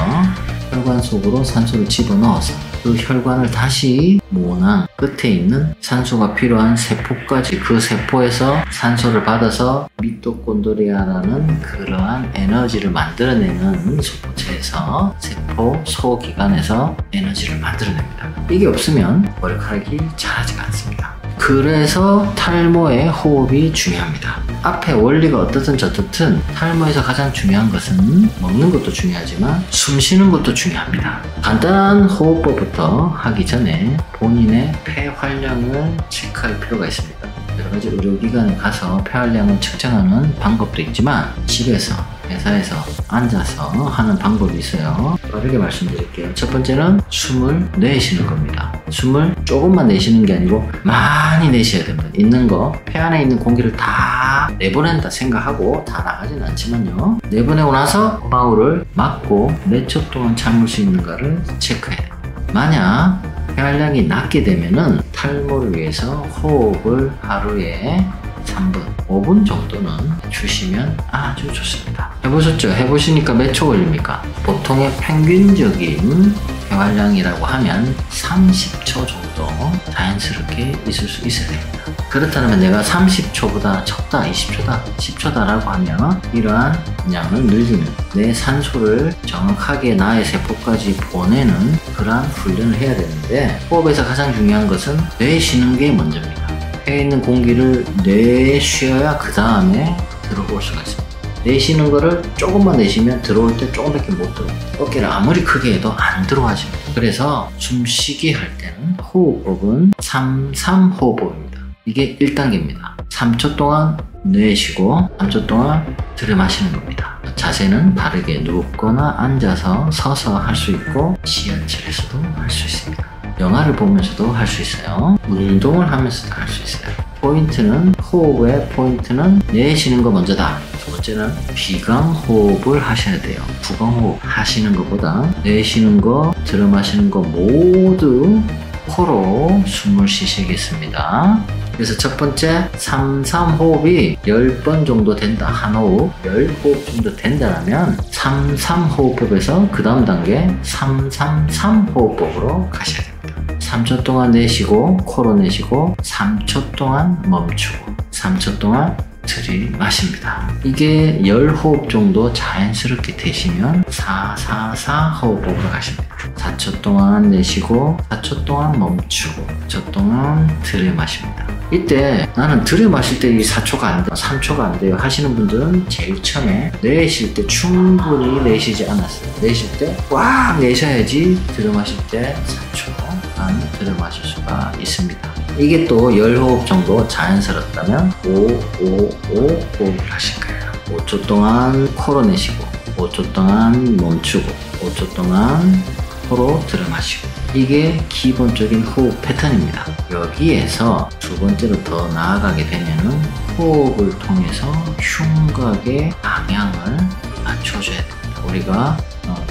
혈관 속으로 산소를 집어넣어서 그 혈관을 다시 모낭 끝에 있는 산소가 필요한 세포까지 그 세포에서 산소를 받아서 미토콘드리아라는 그러한 에너지를 만들어내는 소포체에서 세포 소기관에서 에너지를 만들어냅니다. 이게 없으면 머리카락이 자라지가 않습니다. 그래서 탈모의 호흡이 중요합니다. 앞에 원리가 어떻든 저떻든 탈모에서 가장 중요한 것은 먹는 것도 중요하지만 숨 쉬는 것도 중요합니다. 간단한 호흡법부터 하기 전에 본인의 폐활량을 체크할 필요가 있습니다. 여러가지 의료기관에 가서 폐활량을 측정하는 방법도 있지만 집에서 회사에서 앉아서 하는 방법이 있어요. 빠르게 말씀드릴게요. 첫 번째는 숨을 내쉬는 겁니다. 숨을 조금만 내쉬는 게 아니고 많이 내쉬어야 됩니다. 있는 거, 폐 안에 있는 공기를 다 내보낸다 생각하고 다 나가진 않지만요. 내보내고 나서 호흡을 막고 몇 초 동안 참을 수 있는가를 체크해야 됩니다. 만약 폐활량이 낮게 되면은 탈모를 위해서 호흡을 하루에 3분, 5분 정도는 주시면 아주 좋습니다. 해보셨죠? 해보시니까 몇 초 걸립니까? 보통의 평균적인 폐활량이라고 하면 30초 정도 자연스럽게 있을 수 있어야 됩니다. 그렇다면 내가 30초보다 적다, 20초다, 10초다라고 하면 이러한 양을 늘리는 내 산소를 정확하게 나의 세포까지 보내는 그러한 훈련을 해야 되는데 호흡에서 가장 중요한 것은 내쉬는 게 먼저입니다. 폐에 있는 공기를 내쉬어야 그 다음에 들어올 수가 있습니다. 내쉬는 거를 조금만 내쉬면 들어올 때 조금밖에 못 들어요. 어깨를 아무리 크게 해도 안 들어와집니다. 그래서 숨쉬기 할 때는 호흡법은 3-3호흡법입니다. 이게 1단계입니다. 3초 동안 내쉬고 3초 동안 들이마시는 겁니다. 자세는 바르게 눕거나 앉아서 서서 할 수 있고 지하철에서도 할 수 있습니다. 영화를 보면서도 할 수 있어요. 운동을 하면서도 할 수 있어요. 포인트는 호흡의 포인트는 내쉬는 거 먼저다. 두 번째는 비강호흡을 하셔야 돼요. 부강호흡 하시는 것보다 내쉬는 거, 들이마시는 거 모두 코로 숨을 쉬시겠습니다. 그래서 첫 번째 3-3호흡이 10번 정도 된다. 한 호흡 10호흡 정도 된다면 3-3호흡법에서 그 다음 단계 3-3-3호흡법으로 가셔야 됩니다. 3초 동안 내쉬고 코로 내쉬고 3초 동안 멈추고 3초 동안 들이마십니다. 이게 10호흡 정도 자연스럽게 되시면 4-4-4호흡법으로 가십니다. 4초 동안 내쉬고 4초 동안 멈추고 4초 동안 들이마십니다. 이때 나는 들이마실 때 이 4초가 안 돼요, 3초가 안 돼요 하시는 분들은 제일 처음에 내쉴 때 충분히 내쉬지 않았어요. 내쉴 때 꽉 내셔야지 들이마실 때 4초간 들이마실 수가 있습니다. 이게 또 10호흡 정도 자연스럽다면 5-5-5 호흡을 하실 거예요. 5초 동안 코로 내쉬고 5초 동안 멈추고 5초 동안 코로 들이마시고 이게 기본적인 호흡 패턴입니다. 여기에서 두 번째로 더 나아가게 되면은 호흡을 통해서 흉곽의 방향을 맞춰줘야 됩니다. 우리가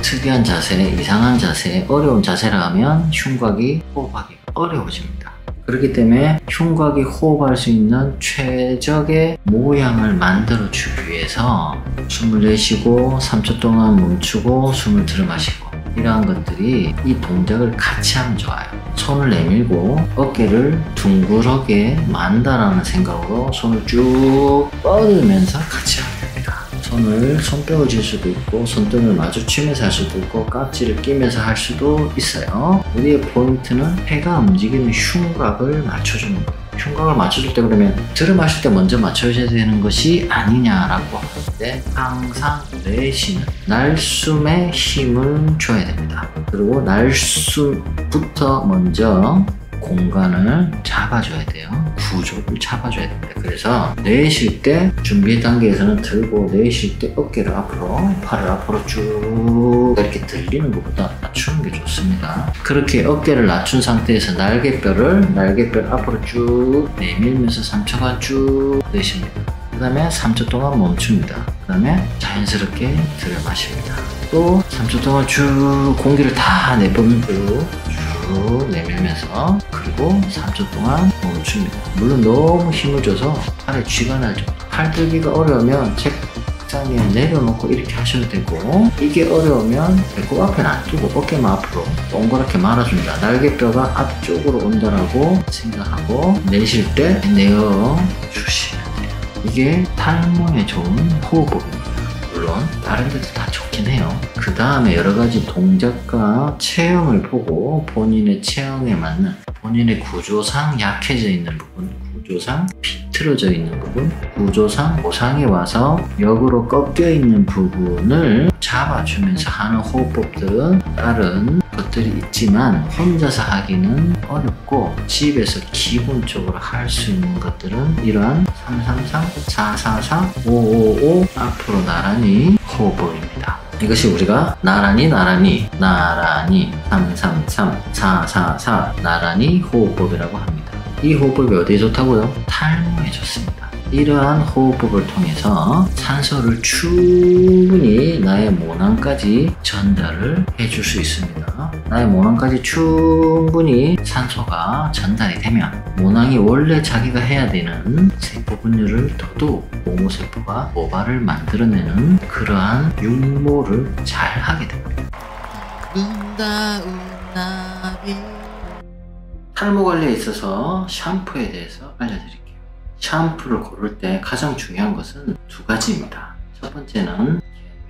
특이한 자세, 이상한 자세, 어려운 자세라 하면 흉곽이 호흡하기 어려워집니다. 그렇기 때문에 흉곽이 호흡할 수 있는 최적의 모양을 만들어주기 위해서 숨을 내쉬고 3초 동안 멈추고 숨을 들이마시고 이러한 것들이 이 동작을 같이 하면 좋아요. 손을 내밀고 어깨를 둥그렇게 만다라는 생각으로 손을 쭉 뻗으면서 같이 하면 됩니다. 손뼉을 질 수도 있고 손등을 마주치면서 할 수도 있고 깍지를 끼면서 할 수도 있어요. 우리의 포인트는 폐가 움직이는 흉곽을 맞춰주는 거예요. 흉곽을 맞춰줄 때 그러면 들이마실 때 먼저 맞춰줘야 되는 것이 아니냐라고 하는데 항상 내쉬는 날숨에 힘을 줘야 됩니다. 그리고 날숨부터 먼저 공간을 잡아줘야 돼요. 구조를 잡아줘야 됩니다. 그래서 내쉴 때 준비 단계에서는 들고 내쉴 때 어깨를 앞으로 팔을 앞으로 쭉 이렇게 들리는 것보다 낮추는 게 좋습니다. 그렇게 어깨를 낮춘 상태에서 날개뼈를 앞으로 쭉 내밀면서 3초간 쭉 내쉽니다. 그 다음에 3초 동안 멈춥니다. 그 다음에 자연스럽게 들여 마십니다. 또 3초 동안 쭉 공기를 다 내뿜고 쭉 내밀면서 그리고 3초 동안 멈춥니다. 물론 너무 힘을 줘서 팔에 쥐가 날 정도. 팔 들기가 어려우면 책상에 내려놓고 이렇게 하셔도 되고 이게 어려우면 배꼽 앞에 놔두고 어깨만 앞으로 동그랗게 말아줍니다. 날개뼈가 앞쪽으로 온다라고 생각하고 내쉴 때 내어주시면 돼요. 이게 탈모에 좋은 호흡법입니다. 물론 다른 데도 다 좋긴 해요. 그 다음에 여러가지 동작과 체형을 보고 본인의 체형에 맞는 본인의 구조상 약해져 있는 부분, 구조상 비틀어져 있는 부분, 구조상 고상에 와서 역으로 꺾여 있는 부분을 잡아주면서 하는 호흡법들은 다른 것들이 있지만 혼자서 하기는 어렵고 집에서 기본적으로 할 수 있는 것들은 이러한 333, 444, 555 앞으로 나란히 호흡법입니다. 이것이 우리가 나란히 333, 444 나란히 호흡법이라고 합니다. 이 호흡법이 어디에 좋다고요? 탈모에 좋습니다. 이러한 호흡법을 통해서 산소를 충분히 나의 모낭까지 전달을 해줄 수 있습니다. 나의 모낭까지 충분히 산소가 전달이 되면 모낭이 원래 자기가 해야 되는 세포 분열을 더더욱 모모세포가 모발을 만들어내는 그러한 육모를 잘 하게 됩니다. 아름다운 나비. 탈모 관리에 있어서 샴푸에 대해서 알려드릴게요. 샴푸를 고를 때 가장 중요한 것은 두 가지입니다. 첫 번째는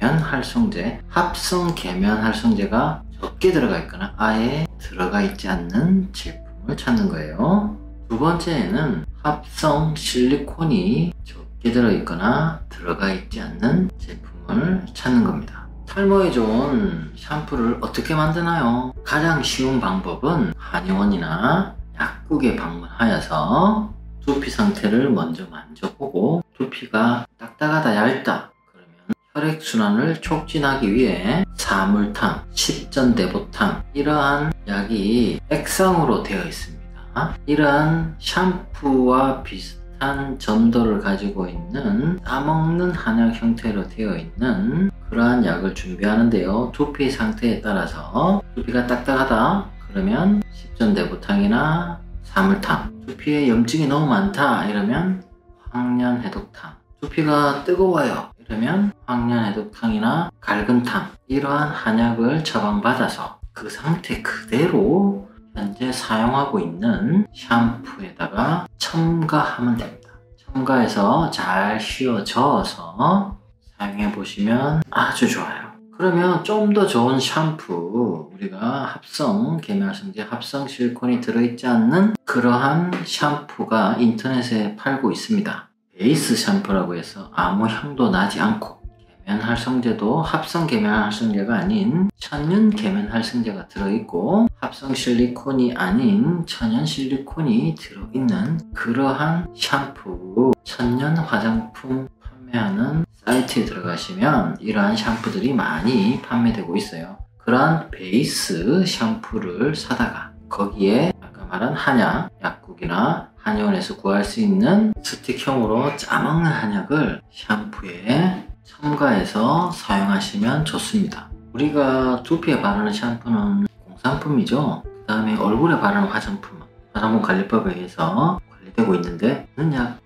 계면활성제, 합성 계면활성제가 적게 들어가 있거나 아예 들어가 있지 않는 제품을 찾는 거예요. 두 번째는 합성 실리콘이 적게 들어있거나 들어가 있지 않는 제품을 찾는 겁니다. 탈모에 좋은 샴푸를 어떻게 만드나요? 가장 쉬운 방법은 한의원이나 약국에 방문하여서 두피 상태를 먼저 만져보고 두피가 딱딱하다 얇다 그러면 혈액순환을 촉진하기 위해 사물탕, 십전대보탕 이러한 약이 액상으로 되어 있습니다. 이러한 샴푸와 비슷한 점도를 가지고 있는 따먹는 한약 형태로 되어 있는 그러한 약을 준비하는데요. 두피 상태에 따라서 두피가 딱딱하다 그러면 십전대보탕이나 사물탕, 두피에 염증이 너무 많다 이러면 황련해독탕, 두피가 뜨거워요 이러면 황련해독탕이나 갈근탕 이러한 한약을 처방받아서 그 상태 그대로 현재 사용하고 있는 샴푸에다가 첨가하면 됩니다. 첨가해서 잘 휘어 저어서 사용해 보시면 아주 좋아요. 그러면 좀 더 좋은 샴푸, 우리가 합성 계면활성제, 합성 실리콘이 들어있지 않는 그러한 샴푸가 인터넷에 팔고 있습니다. 베이스 샴푸라고 해서 아무 향도 나지 않고 계면활성제도 합성 계면활성제가 아닌 천연 계면활성제가 들어있고 합성 실리콘이 아닌 천연 실리콘이 들어있는 그러한 샴푸, 천연 화장품 판매하는 사이트에 들어가시면 이러한 샴푸들이 많이 판매되고 있어요. 그러한 베이스 샴푸를 사다가 거기에 아까 말한 한약, 약국이나 한의원에서 구할 수 있는 스틱형으로 짜먹는 한약을 샴푸에 첨가해서 사용하시면 좋습니다. 우리가 두피에 바르는 샴푸는 공산품이죠. 그 다음에 얼굴에 바르는 화장품, 화장품 관리법에 의해서 관리되고 있는데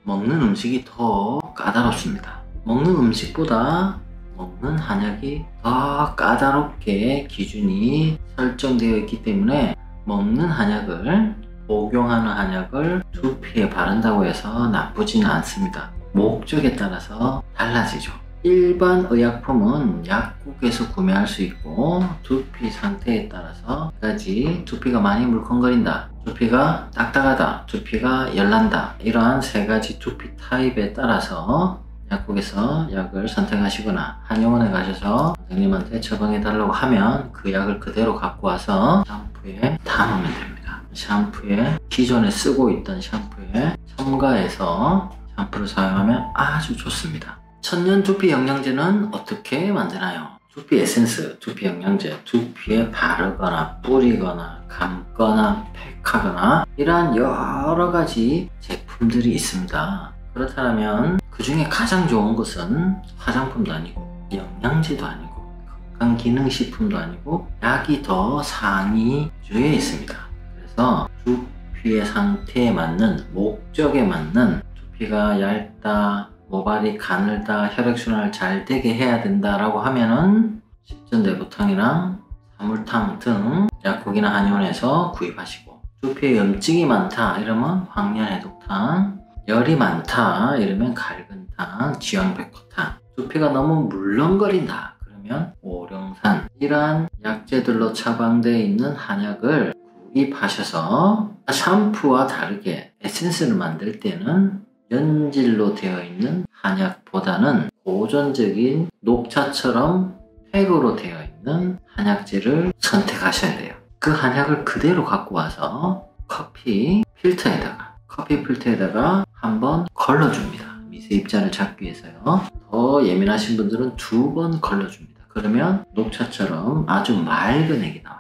먹는 음식이 더 까다롭습니다. 먹는 음식보다 먹는 한약이 더 까다롭게 기준이 설정되어 있기 때문에 먹는 한약을, 복용하는 한약을 두피에 바른다고 해서 나쁘지는 않습니다. 목적에 따라서 달라지죠. 일반 의약품은 약국에서 구매할 수 있고 두피 상태에 따라서 까지 두피가 많이 물컹거린다, 두피가 딱딱하다, 두피가 열난다, 이러한 세 가지 두피 타입에 따라서 약국에서 약을 선택하시거나 한의원에 가셔서 선생님한테 처방해 달라고 하면 그 약을 그대로 갖고 와서 샴푸에 담으면 됩니다. 샴푸에 기존에 쓰고 있던 샴푸에 첨가해서 샴푸를 사용하면 아주 좋습니다. 천연 두피 영양제는 어떻게 만드나요? 두피 에센스, 두피 영양제, 두피에 바르거나 뿌리거나 감거나 팩하거나 이러한 여러 가지 제품들이 있습니다. 그렇다면 그 중에 가장 좋은 것은 화장품도 아니고 영양제도 아니고 건강기능식품도 아니고 약이 더 상위주에 있습니다. 그래서 두피의 상태에 맞는, 목적에 맞는, 두피가 얇다, 모발이 가늘다, 혈액순환을 잘 되게 해야 된다라고 하면은 십전대보탕이랑 사물탕 등 약국이나 한의원에서 구입하시고, 두피에 염증이 많다 이러면 황련해독탕, 열이 많다 이러면 갈근탕, 지황백호탕, 두피가 너무 물렁거린다 그러면 오룡산, 이러한 약재들로 처방되어 있는 한약을 구입하셔서 샴푸와 다르게 에센스를 만들 때는 연질로 되어 있는 한약보다는 고전적인 녹차처럼 팩으로 되어 있는 한약재를 선택하셔야 돼요. 그 한약을 그대로 갖고 와서 커피 필터에다가 한번 걸러줍니다. 미세 입자를 잡기 위해서요. 더 예민하신 분들은 2번 걸러줍니다. 그러면 녹차처럼 아주 맑은 액이 나와요.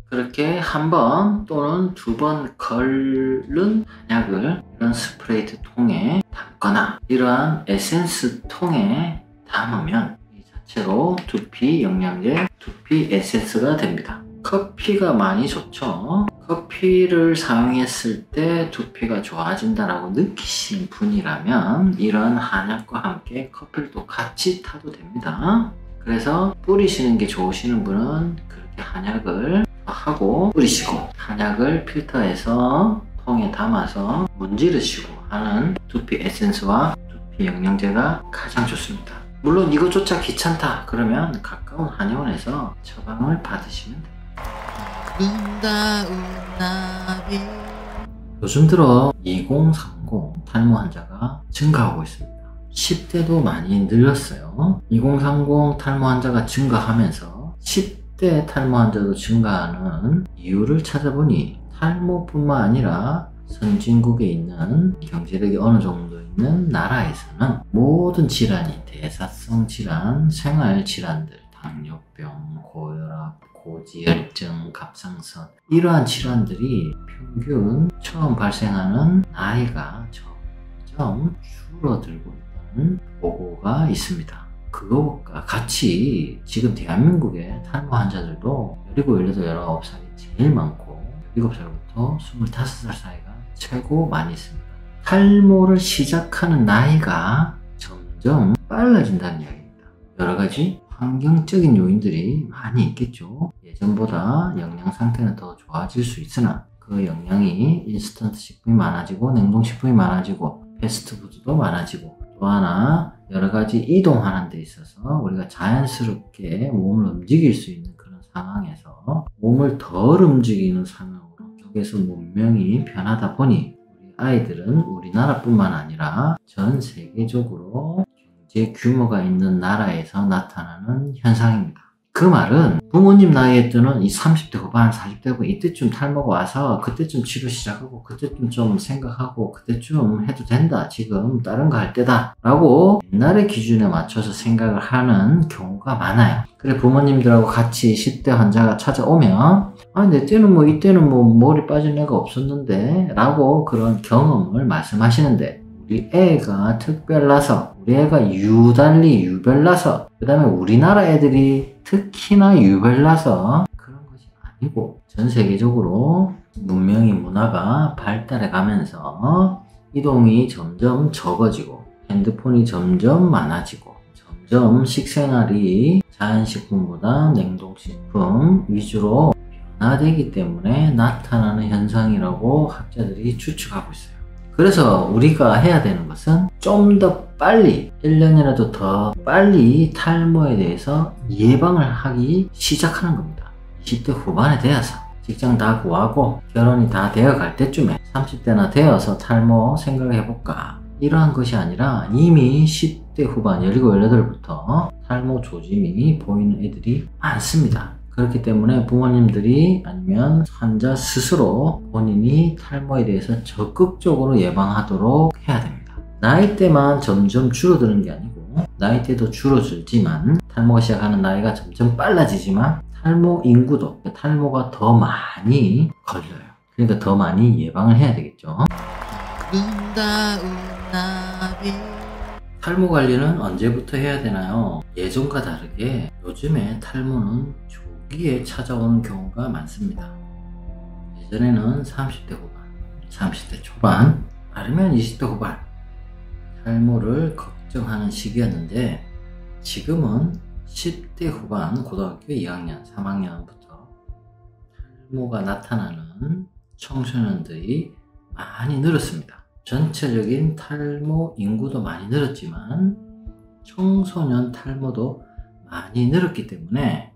그렇게 한 번 또는 2번 걸른 한약을 이런 스프레이트 통에 담거나 이러한 에센스 통에 담으면 이 자체로 두피 영양제, 두피 에센스가 됩니다. 커피가 많이 좋죠. 커피를 사용했을 때 두피가 좋아진다라고 느끼신 분이라면 이런 한약과 함께 커피를 또 같이 타도 됩니다. 그래서 뿌리시는 게 좋으시는 분은 그렇게 한약을 하고 뿌리시고, 한약을 필터해서 통에 담아서 문지르시고 하는 두피 에센스와 두피 영양제가 가장 좋습니다. 물론 이것조차 귀찮다 그러면 가까운 한의원에서 처방을 받으시면 됩니다. 요즘 들어 2030 탈모 환자가 증가하고 있습니다. 10대도 많이 늘었어요. 2030 탈모 환자가 증가하면서 10대 탈모 환자도 증가하는 이유를 찾아보니 탈모뿐만 아니라 선진국에 있는 경제력이 어느 정도 있는 나라에서는 모든 질환이 대사성 질환, 생활 질환들, 당뇨병, 고혈압, 고지혈증, 갑상선, 이러한 질환들이 평균 처음 발생하는 나이가 점점 줄어들고 있다는 보고가 있습니다. 그것과 같이 지금 대한민국의 탈모 환자들도 17, 18, 19살이 제일 많고 17살부터 25살 사이가 최고 많이 있습니다. 탈모를 시작하는 나이가 점점 빨라진다는 이야기입니다. 여러 가지 환경적인 요인들이 많이 있겠죠. 예전보다 영양 상태는 더 좋아질 수 있으나 그 영양이 인스턴트 식품이 많아지고 냉동식품이 많아지고 패스트푸드도 많아지고, 또 하나 여러 가지 이동하는 데 있어서 우리가 자연스럽게 몸을 움직일 수 있는 그런 상황에서 몸을 덜 움직이는 상황으로 쪽에서 문명이 변하다 보니 우리 아이들은 우리나라뿐만 아니라 전 세계적으로 경제 규모가 있는 나라에서 나타나는 현상입니다. 그 말은 부모님 나이에 때는 이 30대 후반, 40대 후반 이때쯤 탈모가 와서 그때쯤 치료 시작하고 그때쯤 좀 생각하고 그때쯤 해도 된다, 지금 다른 거 할 때다 라고 옛날의 기준에 맞춰서 생각을 하는 경우가 많아요. 그래 부모님들하고 같이 10대 환자가 찾아오면 내 때는 뭐 이때는 뭐 머리 빠진 애가 없었는데 라고 그런 경험을 말씀하시는데, 우리 애가 특별나서, 우리 애가 유별나서, 그 다음에 우리나라 애들이 특히나 유별나서 그런 것이 아니고 전 세계적으로 문명이 문화가 발달해 가면서 이동이 점점 적어지고 핸드폰이 점점 많아지고 점점 식생활이 자연식품보다 냉동식품 위주로 변화되기 때문에 나타나는 현상이라고 학자들이 추측하고 있어요. 그래서 우리가 해야 되는 것은 좀 더 빨리 1년이라도 더 빨리 탈모에 대해서 예방을 하기 시작하는 겁니다. 20대 후반에 되어서 직장 다 구하고 결혼이 다 되어 갈 때쯤에 30대나 되어서 탈모 생각해 볼까, 이러한 것이 아니라 이미 10대 후반 17, 18부터 탈모 조짐이 보이는 애들이 많습니다. 그렇기 때문에 부모님들이 아니면 환자 스스로 본인이 탈모에 대해서 적극적으로 예방하도록 해야 됩니다. 나이대만 점점 줄어드는 게 아니고, 나이대도 줄어들지만 탈모가 시작하는 나이가 점점 빨라지지만 탈모 인구도, 탈모가 더 많이 걸려요. 그러니까 더 많이 예방을 해야 되겠죠. 탈모 관리는 언제부터 해야 되나요? 예전과 다르게 요즘에 탈모는 조기에 찾아오는 경우가 많습니다. 예전에는 30대 후반, 30대 초반, 빠르면 20대 후반 탈모를 걱정하는 시기였는데, 지금은 10대 후반 고등학교 2학년, 3학년부터 탈모가 나타나는 청소년들이 많이 늘었습니다. 전체적인 탈모 인구도 많이 늘었지만 청소년 탈모도 많이 늘었기 때문에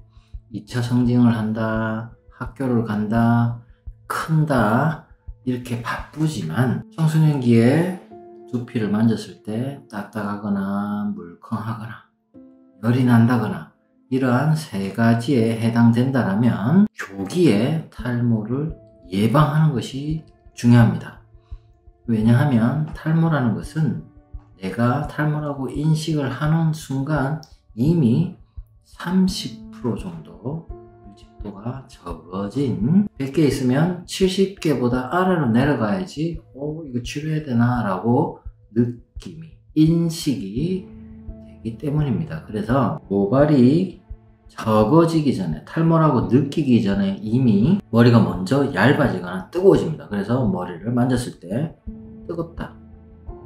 2차 성징을 한다, 학교를 간다, 큰다, 이렇게 바쁘지만 청소년기에 두피를 만졌을 때 딱딱하거나 물컹하거나 열이 난다거나 이러한 3가지에 해당된다라면 조기에 탈모를 예방하는 것이 중요합니다. 왜냐하면 탈모라는 것은 내가 탈모라고 인식을 하는 순간 이미 30% 정도 밀집도가 적어진, 100개 있으면 70개보다 아래로 내려가야지 이거 치료해야 되나 라고 느낌이, 인식이 되기 때문입니다. 그래서 모발이 적어지기 전에, 탈모라고 느끼기 전에 이미 머리가 먼저 얇아지거나 뜨거워집니다. 그래서 머리를 만졌을 때 뜨겁다,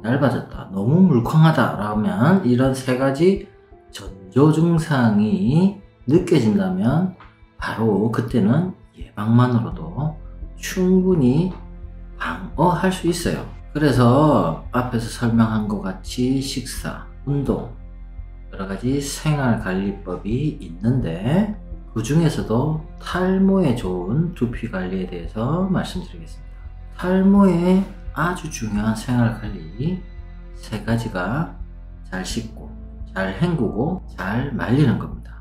얇아졌다, 너무 물컹하다 라면 이런 3가지 전조 증상이 느껴진다면 바로 그때는 예방만으로도 충분히 방어할 수 있어요. 그래서 앞에서 설명한 것 같이 식사, 운동, 여러가지 생활관리법이 있는데 그 중에서도 탈모에 좋은 두피관리에 대해서 말씀드리겠습니다. 탈모에 아주 중요한 생활관리 3가지가 잘 씻고, 잘 헹구고, 잘 말리는 겁니다.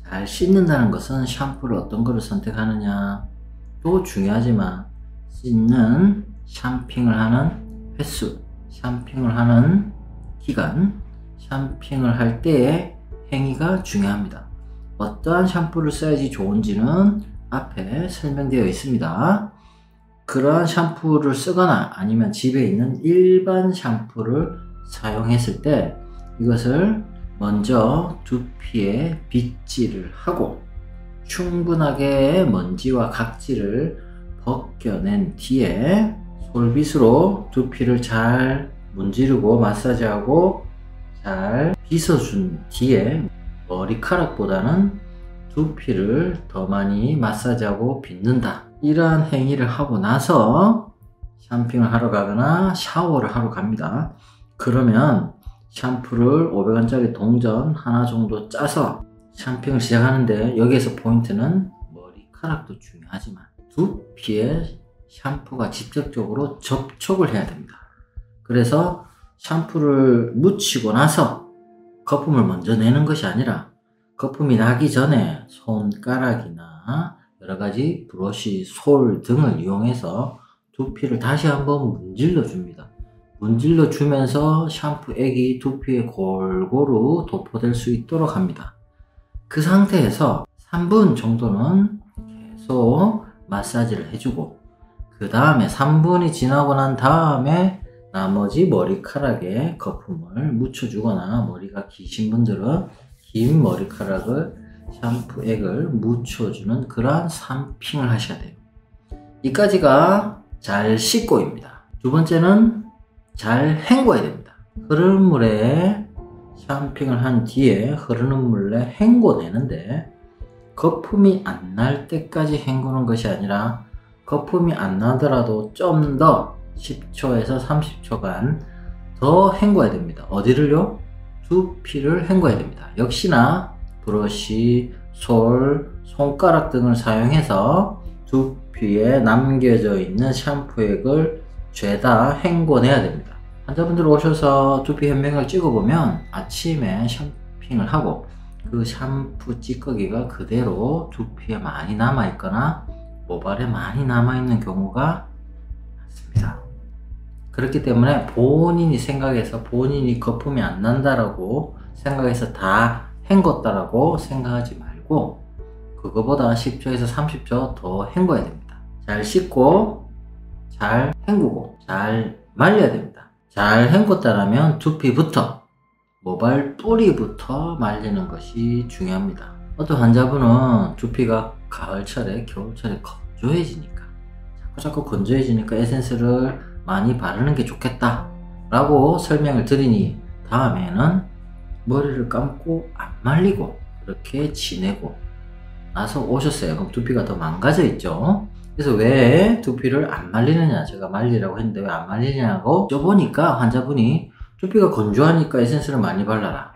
잘 씻는다는 것은 샴푸를 어떤 거를 선택하느냐도 중요하지만 씻는, 샴핑을 하는 횟수, 샴핑을 하는 기간, 샴핑을 할 때의 행위가 중요합니다. 어떠한 샴푸를 써야지 좋은지는 앞에 설명되어 있습니다. 그러한 샴푸를 쓰거나 아니면 집에 있는 일반 샴푸를 사용했을 때 이것을 먼저 두피에 빗질을 하고 충분하게 먼지와 각질을 벗겨낸 뒤에 솔빗으로 두피를 잘 문지르고 마사지하고 잘 빗어준 뒤에 머리카락보다는 두피를 더 많이 마사지하고 빗는다, 이러한 행위를 하고 나서 샴핑을 하러 가거나 샤워를 하러 갑니다. 그러면 샴푸를 500원짜리 동전 하나 정도 짜서 샴핑을 시작하는데, 여기에서 포인트는 머리카락도 중요하지만 두피에 샴푸가 직접적으로 접촉을 해야 됩니다. 그래서 샴푸를 묻히고 나서 거품을 먼저 내는 것이 아니라 거품이 나기 전에 손가락이나 여러가지 브러쉬, 솔 등을 이용해서 두피를 다시 한번 문질러 줍니다. 문질러 주면서 샴푸액이 두피에 골고루 도포될 수 있도록 합니다. 그 상태에서 3분 정도는 계속 마사지를 해주고, 그 다음에 3분이 지나고 난 다음에 나머지 머리카락에 거품을 묻혀주거나, 머리가 기신 분들은 긴 머리카락을 샴푸액을 묻혀주는 그러한 샴핑을 하셔야 돼요. 이까지가 잘 씻고입니다. 두 번째는 잘 헹궈야 됩니다. 흐르는 물에 샴핑을 한 뒤에 흐르는 물에 헹궈내는데, 거품이 안 날 때까지 헹구는 것이 아니라 거품이 안 나더라도 좀 더 10초에서 30초간 더 헹궈야 됩니다. 어디를요? 두피를 헹궈야 됩니다. 역시나 브러쉬, 솔, 손가락 등을 사용해서 두피에 남겨져 있는 샴푸액을 죄다 헹궈내야 됩니다. 환자분들 오셔서 두피 현미경을 찍어보면 아침에 샴핑을 하고 그 샴푸 찌꺼기가 그대로 두피에 많이 남아있거나 모발에 많이 남아있는 경우가 많습니다. 그렇기 때문에 본인이 생각해서 본인이 거품이 안 난다라고 생각해서 다 헹궜다라고 생각하지 말고 그거보다 10초에서 30초 더 헹궈야 됩니다. 잘 씻고 잘 헹구고 잘 말려야 됩니다. 잘 헹궜다라면 두피부터 모발 뿌리부터 말리는 것이 중요합니다. 어떤 환자분은 두피가 가을철에 겨울철에 건조해지니까 자꾸 건조해지니까 에센스를 많이 바르는 게 좋겠다 라고 설명을 드리니 다음에는 머리를 감고 안 말리고 그렇게 지내고 나서 오셨어요. 그럼 두피가 더 망가져 있죠. 그래서 왜 두피를 안 말리느냐, 제가 말리라고 했는데 왜 안 말리냐고 여쭤보니까 환자분이 두피가 건조하니까 에센스를 많이 발라라.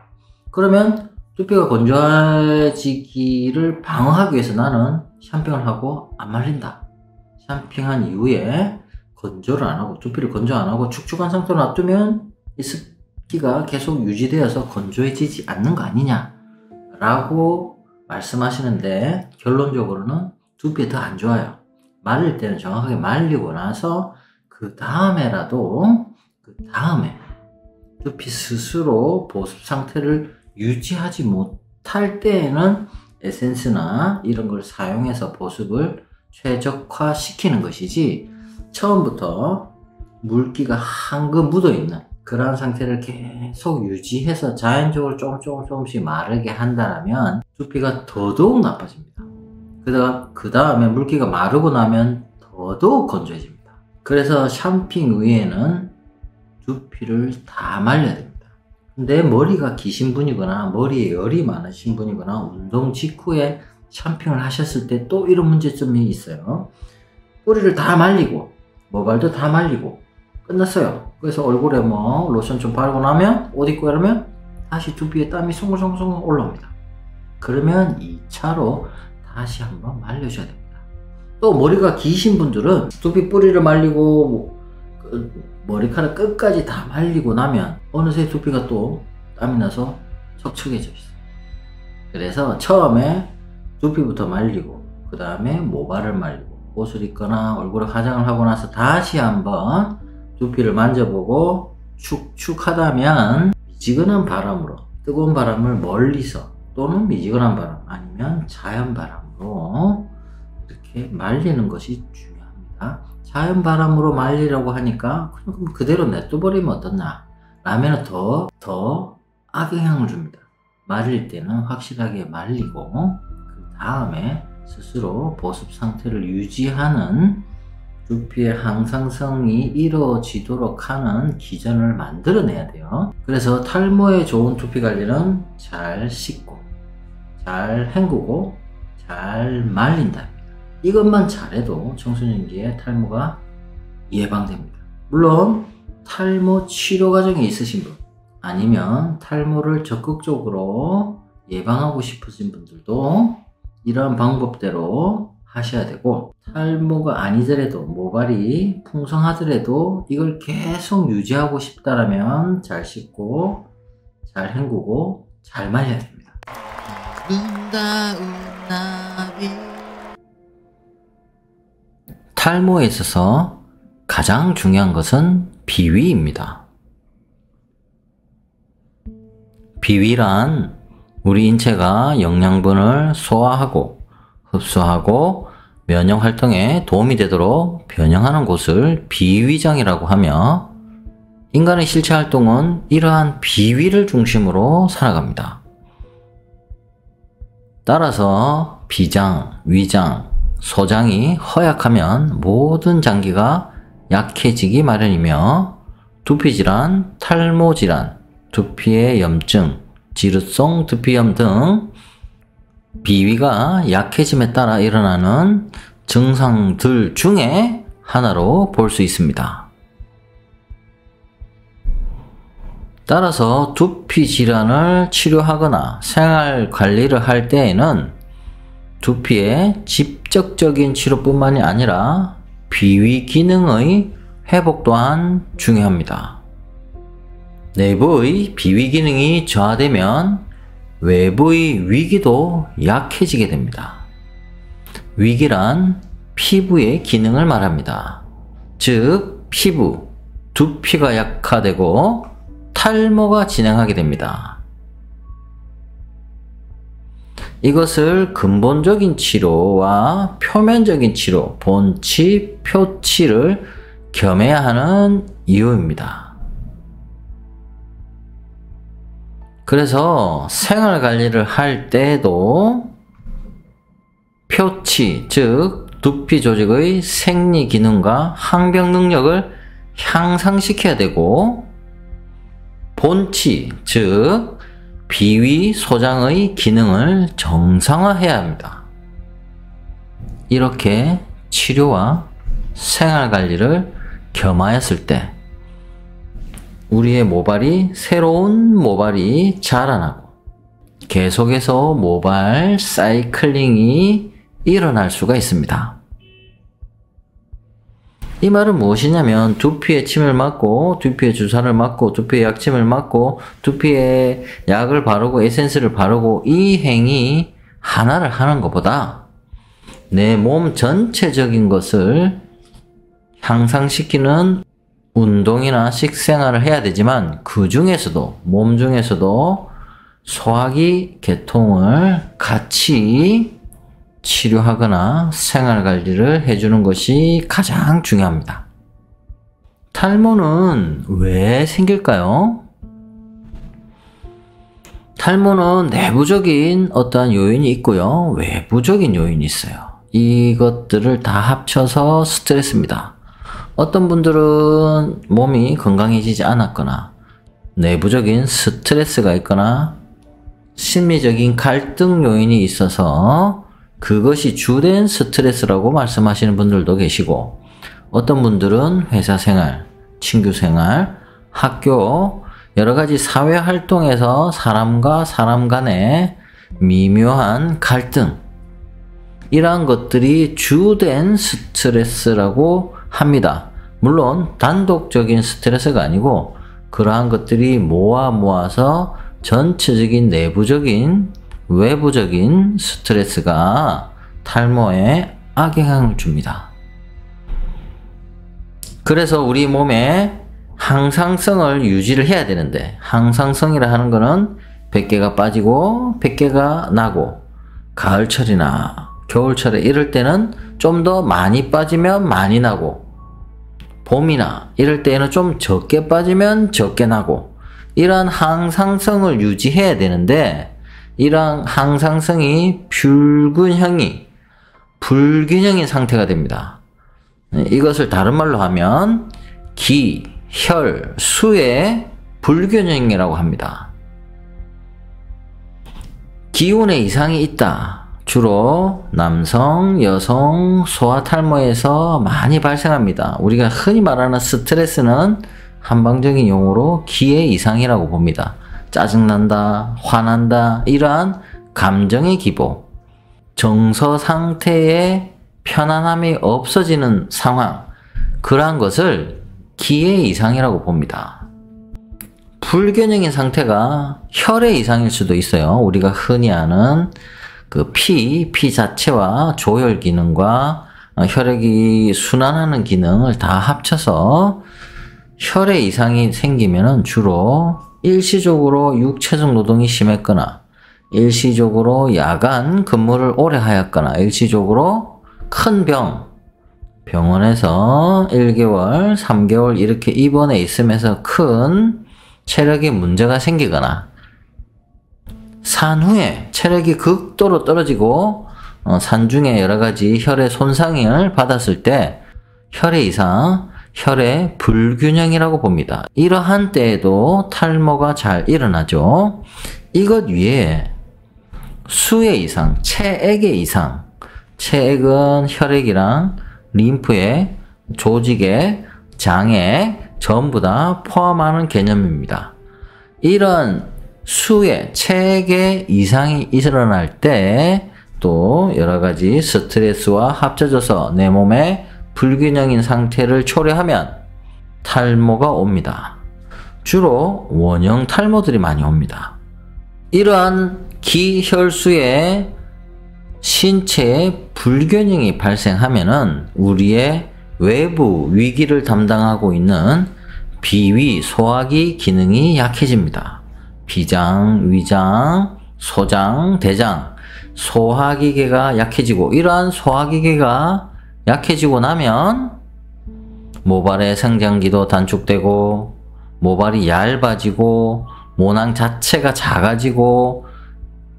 그러면 두피가 건조해지기를 방어하기 위해서 나는 샴핑을 하고 안 말린다. 샴핑한 이후에 건조를 안 하고 두피를 건조 안 하고 축축한 상태로 놔두면 이 습기가 계속 유지되어서 건조해지지 않는 거 아니냐 라고 말씀하시는데 결론적으로는 두피에 더 안 좋아요. 말릴 때는 정확하게 말리고 나서 그 다음에라도 두피 스스로 보습 상태를 유지하지 못할 때에는 에센스나 이런 걸 사용해서 보습을 최적화시키는 것이지 처음부터 물기가 한껏 묻어있는 그런 상태를 계속 유지해서 자연적으로 조금씩 마르게 한다면 두피가 더더욱 나빠집니다. 그 다음에 물기가 마르고 나면 더더욱 건조해집니다. 그래서 샴핑 후에는 두피를 다 말려야 됩니다. 근데 머리가 기신 분이거나 머리에 열이 많으신 분이거나 운동 직후에 샴핑을 하셨을 때 또 이런 문제점이 있어요. 뿌리를 다 말리고 모발도 다 말리고 끝났어요. 그래서 얼굴에 뭐 로션 좀 바르고 나면 옷 입고 이러면 다시 두피에 땀이 송글송글 올라옵니다. 그러면 2차로 다시 한번 말려줘야 됩니다. 또 머리가 기신 분들은 두피 뿌리를 말리고 머리카락 끝까지 다 말리고 나면 어느새 두피가 또 땀이 나서 척척해져 있어요. 그래서 처음에 두피부터 말리고 그 다음에 모발을 말리고 옷을 입거나 얼굴에 화장을 하고 나서 다시 한번 두피를 만져보고 축축하다면 미지근한 바람으로 뜨거운 바람을 멀리서 또는 미지근한 바람 아니면 자연 바람으로 이렇게 말리는 것이 중요합니다. 자연 바람으로 말리려고 하니까 그럼 그대로 냅둬버리면 어떻나 라면 더 악영향을 줍니다. 말릴 때는 확실하게 말리고 그 다음에 스스로 보습 상태를 유지하는 두피의 항상성이 이루어지도록 하는 기전을 만들어내야 돼요. 그래서 탈모에 좋은 두피 관리는 잘 씻고 잘 헹구고 잘 말린다. 이것만 잘해도 청소년기에 탈모가 예방됩니다. 물론 탈모 치료 과정에 있으신 분 아니면 탈모를 적극적으로 예방하고 싶으신 분들도 이러한 방법대로 하셔야 되고 탈모가 아니더라도 모발이 풍성하더라도 이걸 계속 유지하고 싶다라면 잘 씻고 잘 헹구고 잘 말려야 됩니다. 탈모에 있어서 가장 중요한 것은 비위입니다. 비위란 우리 인체가 영양분을 소화하고 흡수하고 면역 활동에 도움이 되도록 변형하는 곳을 비위장이라고 하며 인간의 실체 활동은 이러한 비위를 중심으로 살아갑니다. 따라서 비장, 위장, 소장이 허약하면 모든 장기가 약해지기 마련이며 두피질환, 탈모질환, 두피의 염증, 지루성 두피염 등 비위가 약해짐에 따라 일어나는 증상들 중에 하나로 볼 수 있습니다. 따라서 두피 질환을 치료하거나 생활 관리를 할 때에는 두피의 직접적인 치료뿐만이 아니라 비위 기능의 회복 또한 중요합니다. 내부의 비위 기능이 저하되면 외부의 위기도 약해지게 됩니다. 위기란 피부의 기능을 말합니다. 즉 피부, 두피가 약화되고 탈모가 진행하게 됩니다. 이것을 근본적인 치료와 표면적인 치료, 본치, 표치를 겸해야 하는 이유입니다. 그래서 생활관리를 할 때도 표치, 즉 두피 조직의 생리 기능과 항병 능력을 향상시켜야 되고, 본치, 즉 비위 소장의 기능을 정상화해야 합니다. 이렇게 치료와 생활관리를 겸하였을 때 우리의 모발이 새로운 모발이 자라나고 계속해서 모발 사이클링이 일어날 수가 있습니다. 이 말은 무엇이냐면 두피에 침을 맞고 두피에 주사를 맞고 두피에 약침을 맞고 두피에 약을 바르고 에센스를 바르고 이 행위 하나를 하는 것보다 내 몸 전체적인 것을 향상시키는 운동이나 식생활을 해야 되지만 그 중에서도 몸 중에서도 소화기 계통을 같이 치료하거나 생활관리를 해주는 것이 가장 중요합니다. 탈모는 왜 생길까요? 탈모는 내부적인 어떠한 요인이 있고요. 외부적인 요인이 있어요. 이것들을 다 합쳐서 스트레스입니다. 어떤 분들은 몸이 건강해지지 않았거나 내부적인 스트레스가 있거나 심리적인 갈등 요인이 있어서 그것이 주된 스트레스라고 말씀하시는 분들도 계시고, 어떤 분들은 회사 생활, 친구 생활, 학교, 여러 가지 사회 활동에서 사람과 사람 간의 미묘한 갈등, 이러한 것들이 주된 스트레스라고 합니다. 물론 단독적인 스트레스가 아니고 그러한 것들이 모아서 전체적인 내부적인 외부적인 스트레스가 탈모에 악영향을 줍니다. 그래서 우리 몸에 항상성을 유지를 해야 되는데, 항상성이라 하는 거는 100개가 빠지고 100개가 나고, 가을철이나 겨울철에 이럴 때는 좀 더 많이 빠지면 많이 나고, 봄이나 이럴 때는 좀 적게 빠지면 적게 나고, 이러한 항상성을 유지해야 되는데 이러한 항상성이 불균형인 상태가 됩니다. 이것을 다른 말로 하면 기, 혈, 수의 불균형이라고 합니다. 기운에 이상이 있다. 주로 남성, 여성, 소아 탈모에서 많이 발생합니다. 우리가 흔히 말하는 스트레스는 한방적인 용어로 기의 이상이라고 봅니다. 짜증난다, 화난다, 이러한 감정의 기복, 정서 상태의 편안함이 없어지는 상황, 그러한 것을 기의 이상이라고 봅니다. 불균형인 상태가 혈의 이상일 수도 있어요. 우리가 흔히 아는 그 피 자체와 조혈 기능과 혈액이 순환하는 기능을 다 합쳐서 혈의 이상이 생기면은 주로 일시적으로 육체적 노동이 심했거나, 일시적으로 야간 근무를 오래 하였거나, 일시적으로 큰 병원에서 1개월, 3개월 이렇게 입원해 있으면서 큰 체력에 문제가 생기거나, 산 후에 체력이 극도로 떨어지고 산중에 여러가지 혈의 손상을 받았을 때 혈의 이상, 혈의 불균형이라고 봅니다. 이러한 때에도 탈모가 잘 일어나죠. 이것 위에 수의 이상, 체액의 이상, 체액은 혈액이랑 림프에, 조직에, 장에 전부 다 포함하는 개념입니다. 이런 수의 체계 이상이 일어날 때 또 여러가지 스트레스와 합쳐져서 내 몸에 불균형인 상태를 초래하면 탈모가 옵니다. 주로 원형 탈모들이 많이 옵니다. 이러한 기혈수의 신체의 불균형이 발생하면은 우리의 외부 위기를 담당하고 있는 비위, 소화기 기능이 약해집니다. 비장, 위장, 소장, 대장, 소화기계가 약해지고 이러한 소화기계가 약해지고 나면 모발의 성장기도 단축되고 모발이 얇아지고 모낭 자체가 작아지고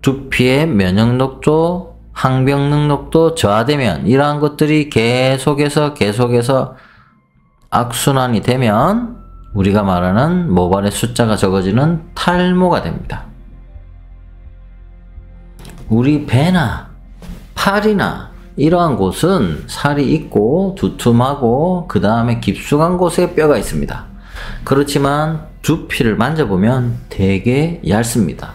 두피의 면역력도 항병 능력도 저하되면 이러한 것들이 계속해서 악순환이 되면 우리가 말하는 모발의 숫자가 적어지는 탈모가 됩니다. 우리 배나 팔이나 이러한 곳은 살이 있고 두툼하고 그 다음에 깊숙한 곳에 뼈가 있습니다. 그렇지만 두피를 만져보면 되게 얇습니다.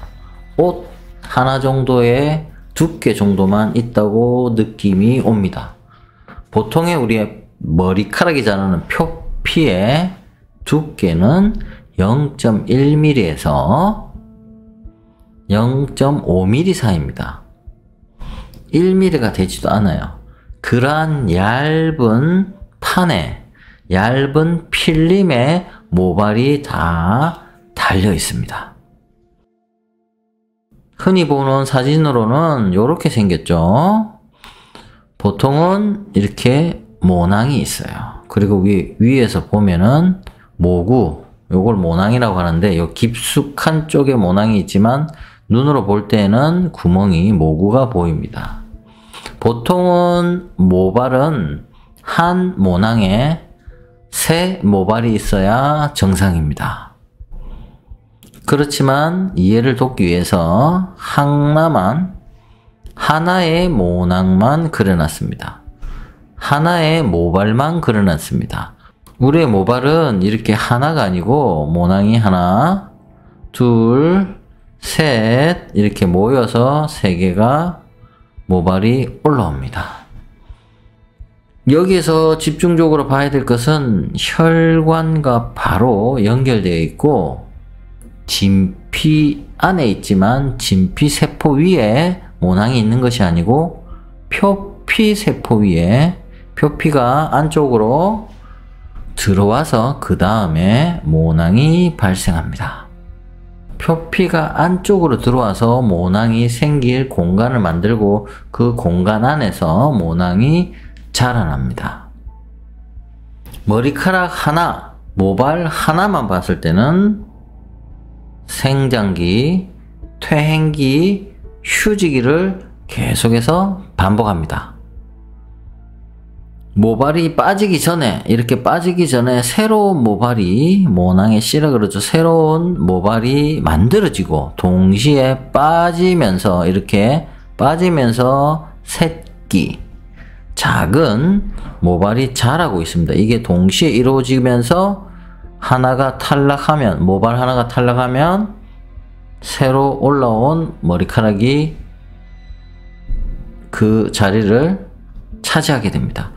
옷 하나 정도의 두께 정도만 있다고 느낌이 옵니다. 보통의 우리의 머리카락이 자라는 표피의 두께는 0.1mm에서 0.5mm 사이입니다. 1mm가 되지도 않아요. 그러한 얇은 판에, 얇은 필름에 모발이 다 달려 있습니다. 흔히 보는 사진으로는 이렇게 생겼죠. 보통은 이렇게 모낭이 있어요. 그리고 위에서 보면은 모구, 요걸 모낭이라고 하는데 요 깊숙한 쪽에 모낭이 있지만 눈으로 볼 때는 구멍이 모구가 보입니다. 보통은 모발은 한 모낭에 3 모발이 있어야 정상입니다. 그렇지만 이해를 돕기 위해서 하나의 모낭만 그려놨습니다. 하나의 모발만 그려놨습니다. 우리의 모발은 이렇게 하나가 아니고 모낭이 하나, 둘, 셋 이렇게 모여서 3개가 모발이 올라옵니다. 여기에서 집중적으로 봐야 될 것은 혈관과 바로 연결되어 있고 진피 안에 있지만 진피세포 위에 모낭이 있는 것이 아니고 표피세포 위에 표피가 안쪽으로 들어와서 그 다음에 모낭이 발생합니다. 표피가 안쪽으로 들어와서 모낭이 생길 공간을 만들고 그 공간 안에서 모낭이 자라납니다. 머리카락 하나, 모발 하나만 봤을 때는 생장기, 퇴행기, 휴지기를 계속해서 반복합니다. 모발이 빠지기 전에, 이렇게 빠지기 전에 새로운 모발이 모낭에 씨라 그러죠. 새로운 모발이 만들어지고 동시에 빠지면서 이렇게 빠지면서 새끼, 작은 모발이 자라고 있습니다. 이게 동시에 이루어지면서 하나가 탈락하면, 모발 하나가 탈락하면 새로 올라온 머리카락이 그 자리를 차지하게 됩니다.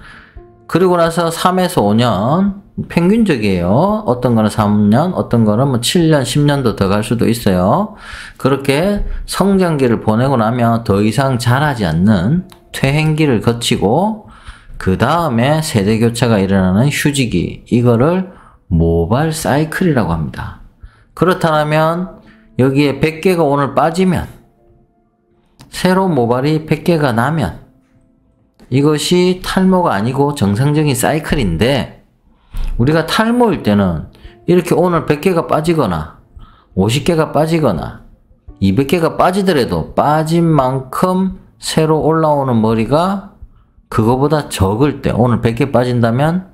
그리고 나서 3에서 5년, 평균적이에요. 어떤 거는 3년, 어떤 거는 뭐 7년, 10년도 더 갈 수도 있어요. 그렇게 성장기를 보내고 나면 더 이상 자라지 않는 퇴행기를 거치고 그 다음에 세대 교체가 일어나는 휴지기, 이거를 모발 사이클이라고 합니다. 그렇다면 여기에 100개가 오늘 빠지면 새로운 모발이 100개가 나면 이것이 탈모가 아니고 정상적인 사이클인데, 우리가 탈모일 때는 이렇게 오늘 100개가 빠지거나 50개가 빠지거나 200개가 빠지더라도 빠진 만큼 새로 올라오는 머리가 그거보다 적을 때, 오늘 100개 빠진다면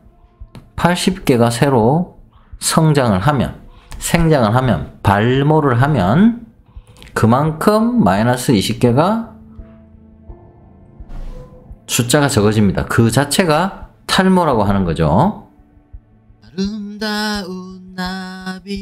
80개가 새로 생장을 하면 발모를 하면 그만큼 마이너스 20개가 숫자가 적어집니다. 그 자체가 탈모라고 하는 거죠. 아름다운 나비